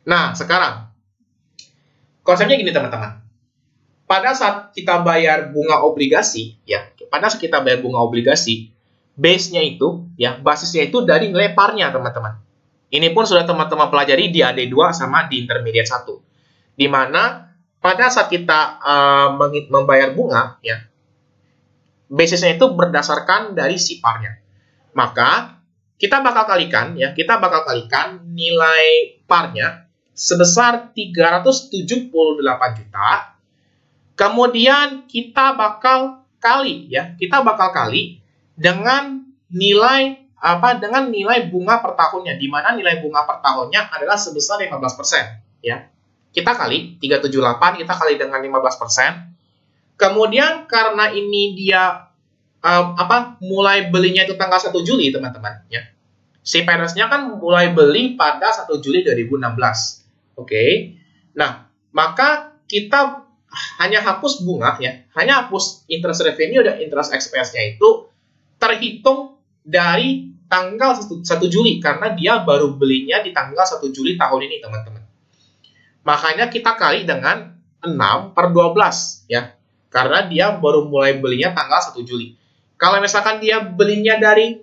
Nah, sekarang konsepnya gini teman-teman. Pada saat kita bayar bunga obligasi, ya, pada saat kita bayar bunga obligasi, base-nya itu, ya, basisnya itu dari nilai par-nya teman-teman. Ini pun sudah teman-teman pelajari di AD2 sama di Intermediate 1. Di mana pada saat kita membayar bunga, ya, basisnya itu berdasarkan dari si par-nya. Maka kita bakal kalikan, ya, nilai par-nya sebesar 378 juta. Kemudian kita bakal kali, ya, dengan nilai dengan nilai bunga per tahunnya, di mana nilai bunga per tahunnya adalah sebesar 15%, ya. Kita kali 378, kita kali dengan 15%. Kemudian karena ini dia mulai belinya itu tanggal 1 Juli, teman-teman, ya. Si parents-nya kan mulai beli pada 1 Juli 2016. Oke. Nah, maka kita hanya hapus bunga, ya. Hanya hapus interest revenue dan interest expense-nya itu terhitung dari tanggal 1 Juli karena dia baru belinya di tanggal 1 Juli tahun ini, teman-teman. Makanya kita kali dengan 6/12, ya. Karena dia baru mulai belinya tanggal 1 Juli. Kalau misalkan dia belinya dari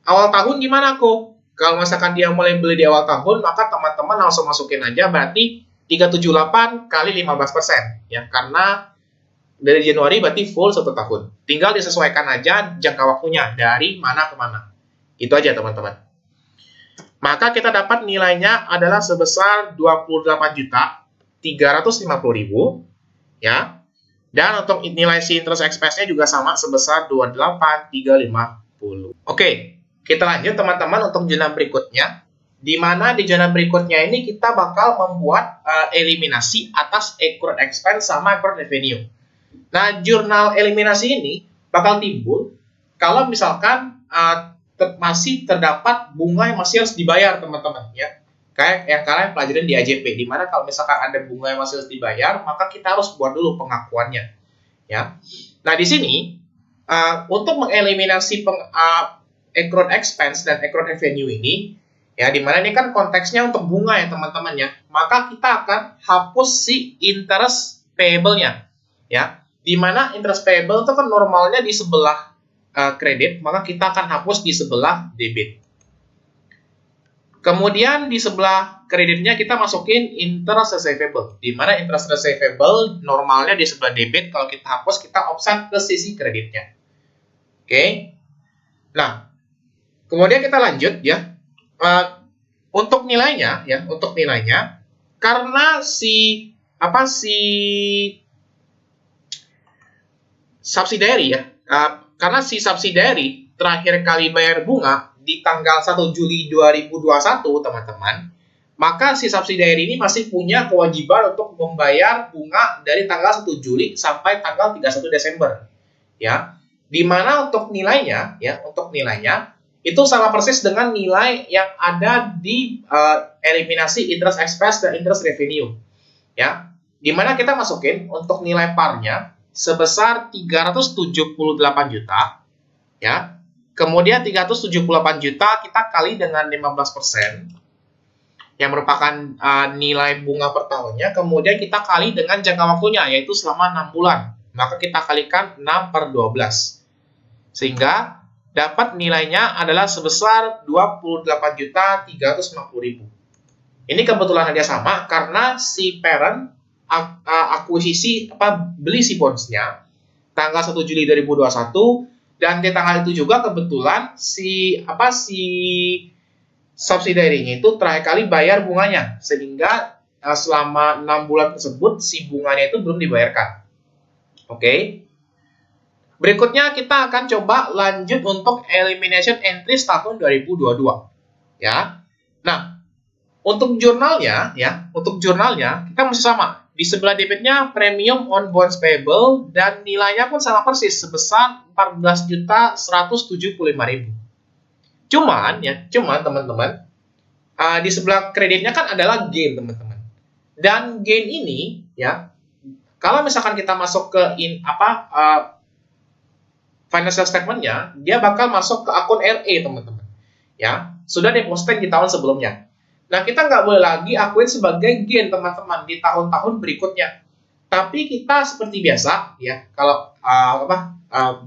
awal tahun gimana kok? Kalau misalkan dia mulai beli di awal tahun, maka teman-teman langsung masukin aja berarti 378 kali 15%, ya. Karena dari Januari berarti full 1 tahun. Tinggal disesuaikan aja jangka waktunya dari mana ke mana. Itu aja teman-teman. Maka kita dapat nilainya adalah sebesar 28.350.000, ya. Dan untuk nilai si interest expense-nya juga sama sebesar 28.350. Oke, kita lanjut teman-teman untuk zona berikutnya. Di mana di zona berikutnya ini kita bakal membuat eliminasi atas accrued expense sama accrued revenue. Nah, jurnal eliminasi ini bakal timbul kalau misalkan masih terdapat bunga yang masih harus dibayar, teman-teman, ya. Kayak yang kalian pelajarin di AJP, di mana kalau misalkan ada bunga yang masih harus dibayar, maka kita harus buat dulu pengakuannya, ya. Nah, di sini untuk mengeliminasi accrued expense dan accrued revenue ini, ya, di mana ini kan konteksnya untuk bunga, ya, teman-teman, ya. Maka kita akan hapus si interest payable-nya, ya. Di mana interest payable itu kan normalnya di sebelah kredit, maka kita akan hapus di sebelah debit. Kemudian di sebelah kreditnya kita masukin interest receivable, di mana interest receivable normalnya di sebelah debit, kalau kita hapus kita offset ke sisi kreditnya. Oke. Nah, kemudian kita lanjut, ya. Untuk nilainya, karena si subsidiary, ya. Karena si subsidiary terakhir kali bayar bunga di tanggal 1 Juli 2021, teman-teman, maka si subsidiary ini masih punya kewajiban untuk membayar bunga dari tanggal 1 Juli sampai tanggal 31 Desember. Ya. Di mana untuk nilainya, itu sama persis dengan nilai yang ada di eliminasi interest expense dan interest revenue. Ya, dimana kita masukin untuk nilai parnya sebesar 378 juta, ya. Kemudian 378 juta kita kali dengan 15%, yang merupakan nilai bunga per tahunnya, kemudian kita kali dengan jangka waktunya, yaitu selama 6 bulan. Maka kita kalikan 6/12. Sehingga dapat nilainya adalah sebesar 28.350.000. Ini kebetulan aja sama karena si parent akuisisi beli si bondsnya tanggal 1 Juli 2021, dan di tanggal itu juga kebetulan si subsidiary-nya itu terakhir kali bayar bunganya, sehingga selama 6 bulan tersebut si bunganya itu belum dibayarkan. Oke. Berikutnya kita akan coba lanjut untuk elimination entries tahun 2022. Ya. Nah, untuk jurnalnya kita masih sama. Di sebelah debitnya premium on bonds payable dan nilainya pun sama persis sebesar 14.175.000. Cuman teman-teman, di sebelah kreditnya kan adalah gain, teman-teman. Dan gain ini ya, kalau misalkan kita masuk ke financial statement-nya, dia bakal masuk ke akun RE, teman-teman. Ya, sudah deposited di tahun sebelumnya. Nah, kita nggak boleh lagi akuin sebagai gain, teman-teman, di tahun-tahun berikutnya. Tapi kita seperti biasa, ya, kalau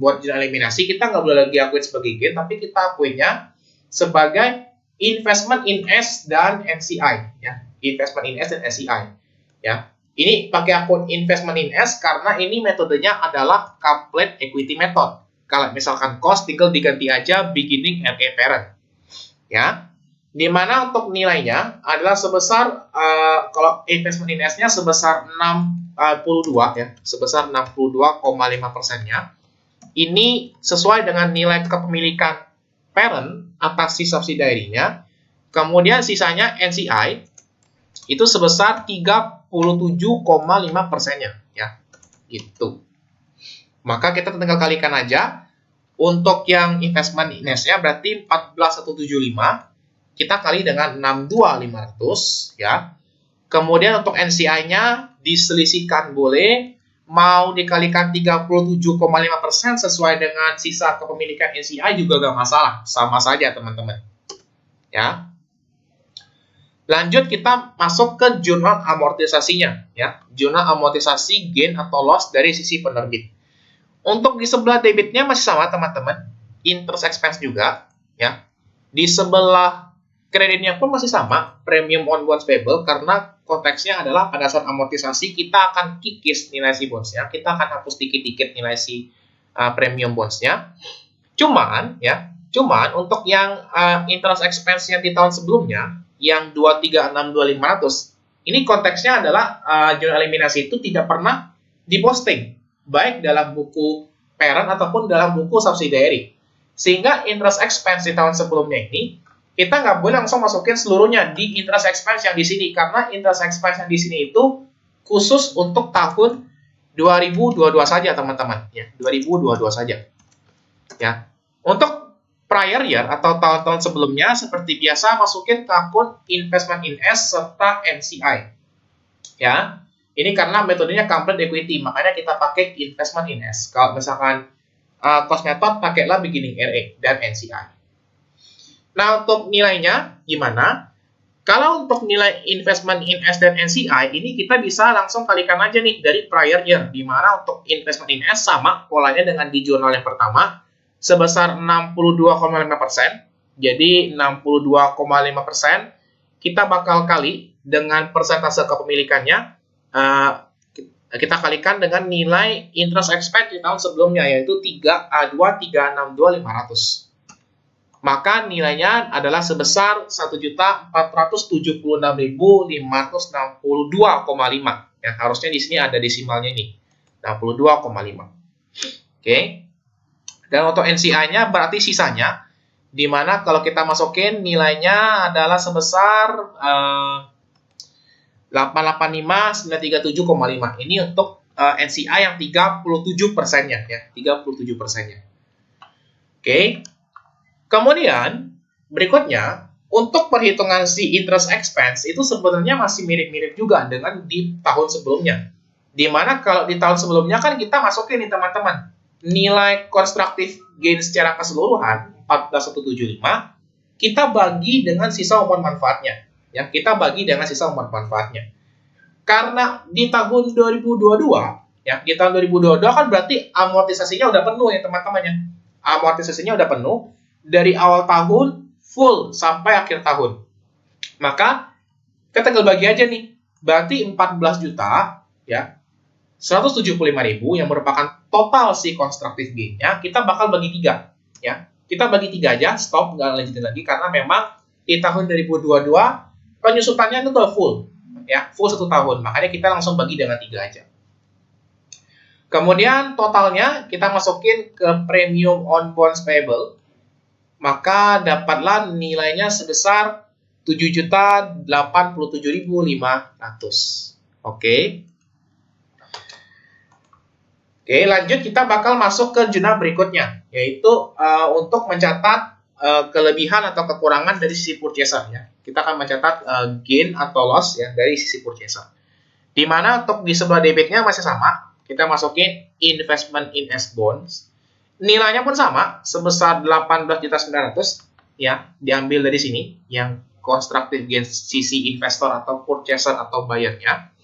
buat jurnal eliminasi, kita nggak boleh lagi akuin sebagai gain, tapi kita akuinnya sebagai investment in S dan NCI, ya, investment in S dan NCI, ya. Ini pakai akun investment in S karena ini metodenya adalah complete equity method. Kalau misalkan cost, tinggal diganti aja beginning RE parent, ya. Dimana untuk nilainya adalah sebesar kalau investment in S-nya sebesar 62, ya, sebesar 62,5%-nya. Ini sesuai dengan nilai kepemilikan parent atas si subsidiary-nya. Kemudian sisanya NCI itu sebesar 37,5%-nya, ya. Gitu. Maka kita tinggal kalikan aja. Untuk yang investment in S-nya berarti 14.175, kita kali dengan 62.500, ya. Kemudian untuk NCI-nya diselisihkan boleh, mau dikalikan 37,5% sesuai dengan sisa kepemilikan NCI juga gak masalah, sama saja teman-teman, ya. Lanjut kita masuk ke jurnal amortisasinya, ya. Jurnal amortisasi gain atau loss dari sisi penerbit. Untuk di sebelah debitnya masih sama teman-teman, interest expense juga, ya. Di sebelah kreditnya pun masih sama, premium on bonds payable, karena konteksnya adalah pada saat amortisasi kita akan kikis nilai si bondsnya, kita akan hapus dikit-dikit nilai si premium bondsnya. Cuman untuk yang interest expense yang di tahun sebelumnya, yang 2362500, ini konteksnya adalah jurnal eliminasi itu tidak pernah diposting, baik dalam buku parent ataupun dalam buku subsidiary. Sehingga interest expense di tahun sebelumnya ini kita nggak boleh langsung masukin seluruhnya di interest expense yang di sini, karena interest expense yang di sini itu khusus untuk tahun 2022 saja, teman-teman, ya, 2022 saja. Ya. Untuk prior year atau tahun-tahun sebelumnya seperti biasa masukin ke akun investment in S serta NCI. Ya. Ini karena metodenya complete equity, makanya kita pakai investment in S. Kalau misalkan cost method, pakailah beginning RE dan NCI. Nah, untuk nilainya gimana? Kalau untuk nilai investment in S dan NCI, ini kita bisa langsung kalikan aja nih dari prior year, di mana untuk investment in S sama polanya dengan di jurnal yang pertama, sebesar 62,5%. Jadi 62,5% kita bakal kali dengan persentase kepemilikannya, kita kalikan dengan nilai interest expense di tahun sebelumnya, yaitu 362,500. Maka nilainya adalah sebesar 1.476.562,5. Ya, harusnya di sini ada desimalnya ini, 62,5. Oke. Dan untuk NCI-nya berarti sisanya, di mana kalau kita masukin nilainya adalah sebesar 885.937,5. Ini untuk NCI yang 37%-nya, ya, 37%-nya. Oke. Kemudian, berikutnya, untuk perhitungan si interest expense itu sebenarnya masih mirip-mirip juga dengan di tahun sebelumnya. Dimana kalau di tahun sebelumnya kan kita masukin nih teman-teman, nilai constructive gain secara keseluruhan 14.175 kita bagi dengan sisa umur manfaatnya. Ya, kita bagi dengan sisa umur manfaatnya. Karena di tahun 2022, ya, di tahun 2022 kan berarti amortisasinya udah penuh ya teman-teman ya. Amortisasinya udah penuh dari awal tahun full sampai akhir tahun. Maka kita tinggal bagi aja nih. Berarti 14 juta ya. 175.000 yang merupakan total si constructive gain-nya, kita bakal bagi 3 ya. Kita bagi 3 aja, stop, nggak lanjutin lagi karena memang di tahun 2022 penyusutannya itu udah full ya, full 1 tahun. Makanya kita langsung bagi dengan 3 aja. Kemudian totalnya kita masukin ke premium on bonds payable, maka dapatlah nilainya sebesar 7.087.500. Oke. Oke, lanjut kita bakal masuk ke jurnal berikutnya, yaitu untuk mencatat kelebihan atau kekurangan dari sisi purchaser ya. Kita akan mencatat gain atau loss ya dari sisi purchaser. Di mana untuk di sebelah debitnya masih sama, kita masukin investment in S bonds. Nilainya pun sama, sebesar 18.900 ya, diambil dari sini yang constructive gain sisi investor atau purchaser atau buyer-nya.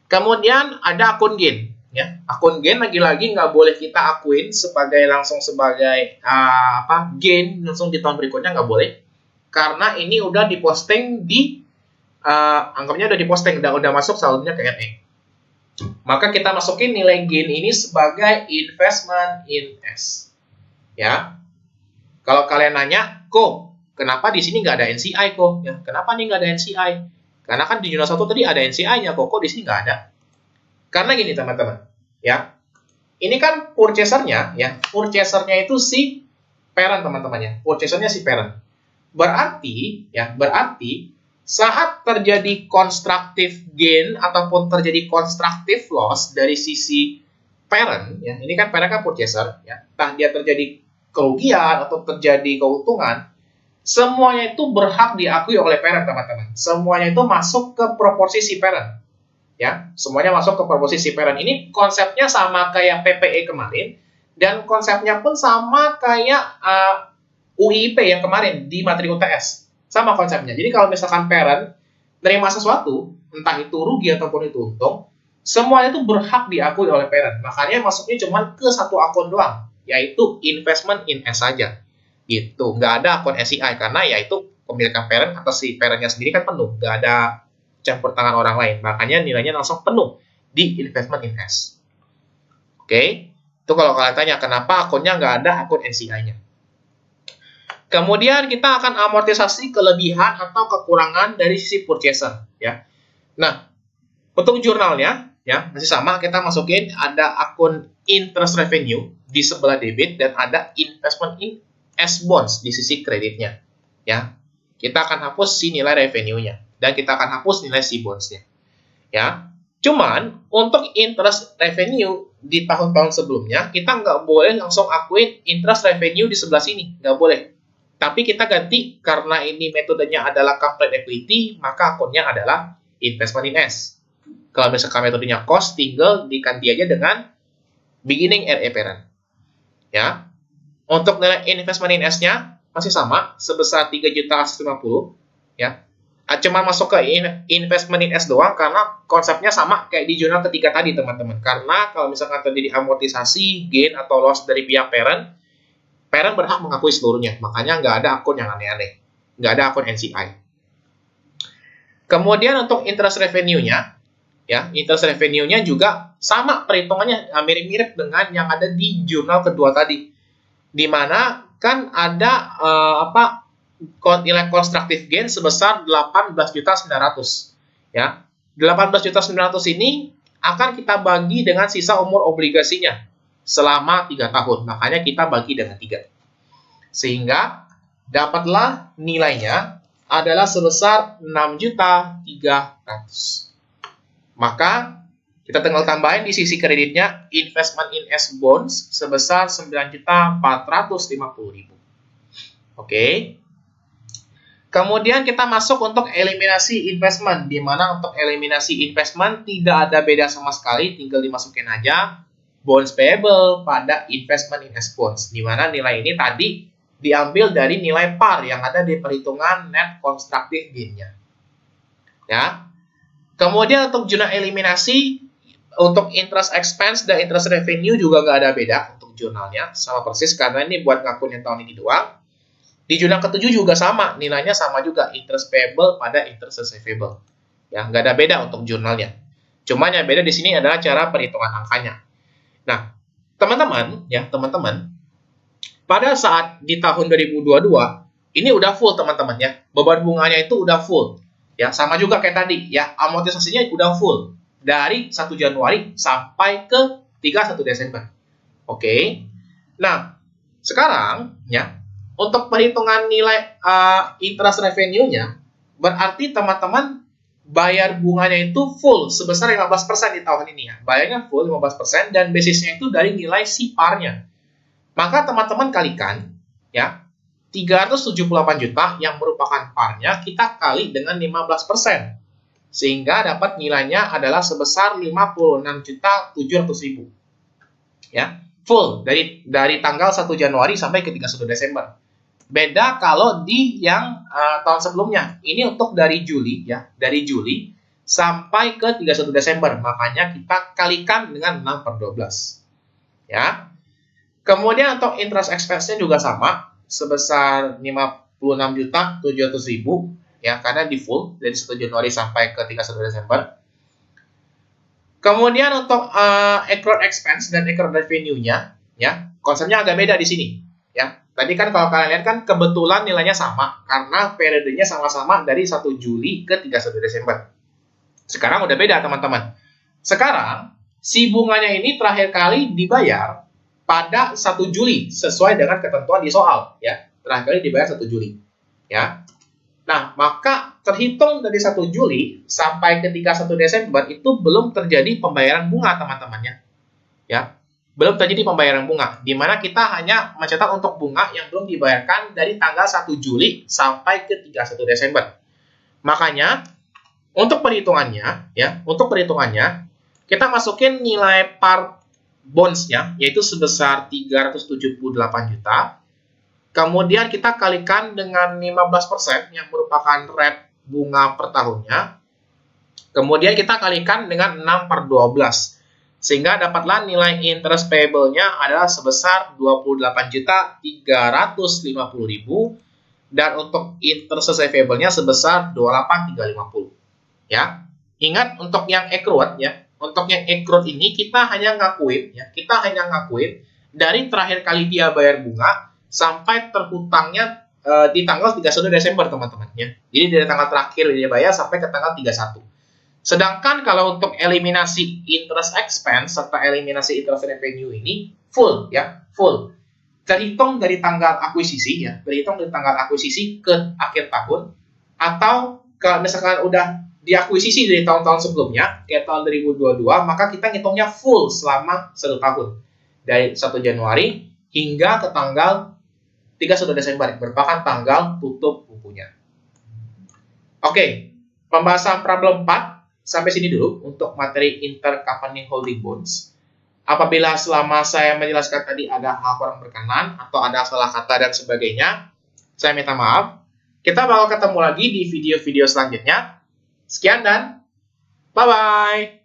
Kemudian ada akun gain ya. Akun gain lagi-lagi nggak boleh kita akuin langsung sebagai gain langsung di tahun berikutnya, nggak boleh. Karena ini udah diposting di anggapnya udah diposting, udah masuk saldonya ke NE. Maka kita masukin nilai gain ini sebagai investment in S. Ya. Kalau kalian nanya, kok kenapa di sini nggak ada NCI kok? Ya, kenapa nih nggak ada NCI? Karena kan di jurnal 1 tadi ada NCI-nya kok di sini nggak ada. Karena gini teman-teman, ya. Ini kan purchaser-nya, ya. Purchaser-nya itu si parent teman-temannya. Purchaser-nya si parent. Berarti saat terjadi constructive gain ataupun terjadi constructive loss dari sisi parent, ya, ini kan parent kan purchaser, ya, entah dia terjadi kerugian atau terjadi keuntungan, semuanya itu berhak diakui oleh parent teman-teman. Semuanya itu masuk ke proporsi si parent, ya, semuanya masuk ke proporsi si parent. Ini konsepnya sama kayak PPE kemarin dan konsepnya pun sama kayak UIP yang kemarin di materi UTS. Sama konsepnya. Jadi kalau misalkan parent nerima sesuatu, entah itu rugi ataupun itu untung, semuanya itu berhak diakui oleh parent. Makanya masuknya cuma ke satu akun doang, yaitu investment in S saja. Gitu. Nggak ada akun SCI karena yaitu pemilikan parent atas si parentnya sendiri kan penuh. Nggak ada campur tangan orang lain. Makanya nilainya langsung penuh di investment in S. Oke. Itu kalau kalian tanya kenapa akunnya nggak ada akun NCI-nya. Kemudian kita akan amortisasi kelebihan atau kekurangan dari sisi purchaser, ya. Nah, untuk jurnalnya, ya masih sama, kita masukin ada akun interest revenue di sebelah debit dan ada investment in S bonds di sisi kreditnya, ya. Kita akan hapus si nilai revenue-nya dan kita akan hapus nilai si bonds-nya, ya. Cuman untuk interest revenue di tahun-tahun sebelumnya kita nggak boleh langsung akuin interest revenue di sebelah sini, nggak boleh. Tapi kita ganti, karena ini metodenya adalah complete equity, maka akunnya adalah investment in S. Kalau misalkan metodenya cost, tinggal diganti aja dengan beginning RE parent. Ya. Untuk nilai investment in S-nya masih sama, sebesar 3.150.000. Ya. Cuma masuk ke investment in S doang, karena konsepnya sama kayak di jurnal ketiga tadi, teman-teman. Karena kalau misalkan terjadi amortisasi, gain atau loss dari pihak parent berhak mengakui seluruhnya, makanya nggak ada akun yang aneh-aneh, nggak ada akun NCI. Kemudian untuk interest revenue-nya, ya, interest revenue-nya juga sama perhitungannya, mirip-mirip dengan yang ada di jurnal kedua tadi, di mana kan ada nilai constructive gain sebesar 18.900.000, ya. 18.900.000 ini akan kita bagi dengan sisa umur obligasinya selama 3 tahun. Makanya kita bagi dengan 3. Sehingga dapatlah nilainya adalah sebesar 6.300.000. Maka kita tinggal tambahin di sisi kreditnya investment in S bonds sebesar 9.450.000. Oke. Kemudian kita masuk untuk eliminasi investment, di mana untuk eliminasi investment tidak ada beda sama sekali, tinggal dimasukin aja bonds payable pada investment in S bonds, di mana nilai ini tadi diambil dari nilai par yang ada di perhitungan net constructive gain-nya. Ya. Kemudian untuk jurnal eliminasi, untuk interest expense dan interest revenue juga nggak ada beda untuk jurnalnya, sama persis karena ini buat ngakuin yang tahun ini doang. Di jurnal ke-7 juga sama, nilainya sama juga, interest payable pada interest receivable. Ya, nggak ada beda untuk jurnalnya. Cuma yang beda di sini adalah cara perhitungan angkanya. Nah, teman-teman, pada saat di tahun 2022, ini udah full teman-teman ya. Beban bunganya itu udah full. Ya, sama juga kayak tadi, ya, amortisasinya udah full dari 1 Januari sampai ke 31 Desember. Oke. Nah, sekarang ya, untuk perhitungan nilai interest revenue-nya, berarti teman-teman bayar bunganya itu full sebesar 15% di tahun ini ya. Bayarnya full 15% dan basisnya itu dari nilai si par-nya. Maka teman-teman kalikan ya, 378 juta yang merupakan par-nya kita kali dengan 15%. Sehingga dapat nilainya adalah sebesar 56.700.000. Ya, full dari tanggal 1 Januari sampai ke 31 Desember. Beda kalau di yang tahun sebelumnya. Ini untuk dari Juli ya, dari Juli sampai ke 31 Desember. Makanya kita kalikan dengan 6/12. Ya. Kemudian untuk interest expense-nya juga sama, sebesar 56.700.000 ya, karena di full dari 1 Januari sampai ke 31 Desember. Kemudian untuk accrued expense dan accrued revenue-nya ya, konsepnya agak beda di sini ya. Tadi kan kalau kalian lihat kan kebetulan nilainya sama karena periodenya sama-sama dari 1 Juli ke 31 Desember. Sekarang udah beda teman-teman. Sekarang si bunganya ini terakhir kali dibayar pada 1 Juli sesuai dengan ketentuan di soal ya. Terakhir kali dibayar 1 Juli. Ya. Nah, maka terhitung dari 1 Juli sampai ke 31 Desember itu belum terjadi pembayaran bunga teman-temannya. Ya. Belum terjadi pembayaran bunga, di mana kita hanya mencatat untuk bunga yang belum dibayarkan dari tanggal 1 Juli sampai ke 31 Desember. Makanya, untuk perhitungannya, kita masukin nilai par bonds-nya, yaitu sebesar 378 juta. Kemudian kita kalikan dengan 15% yang merupakan rate bunga per tahunnya. Kemudian kita kalikan dengan 6/12. Sehingga dapatlah nilai interest payable-nya adalah sebesar 28.350.000 dan untuk interest receivable-nya sebesar 28.350. Ya. Ingat untuk yang accrued ya. Untuk yang accrued ini kita hanya ngakuin dari terakhir kali dia bayar bunga sampai terhutangnya di tanggal 31 Desember teman-teman ya. Jadi dari tanggal terakhir dia bayar sampai ke tanggal 31. Sedangkan kalau untuk eliminasi interest expense serta eliminasi interest revenue ini full ya, full. Terhitung dari tanggal akuisisi ya, ke akhir tahun atau kalau misalkan udah diakuisisi dari tahun-tahun sebelumnya, kayak tahun 2022, maka kita ngitungnya full selama 1 tahun. Dari 1 Januari hingga ke tanggal 31 Desember, merupakan tanggal tutup bukunya. Oke, pembahasan problem 4 sampai sini dulu untuk materi intercompany holding bonds. Apabila selama saya menjelaskan tadi ada hal kurang berkenan atau ada salah kata dan sebagainya, saya minta maaf. Kita bakal ketemu lagi di video-video selanjutnya. Sekian dan bye-bye.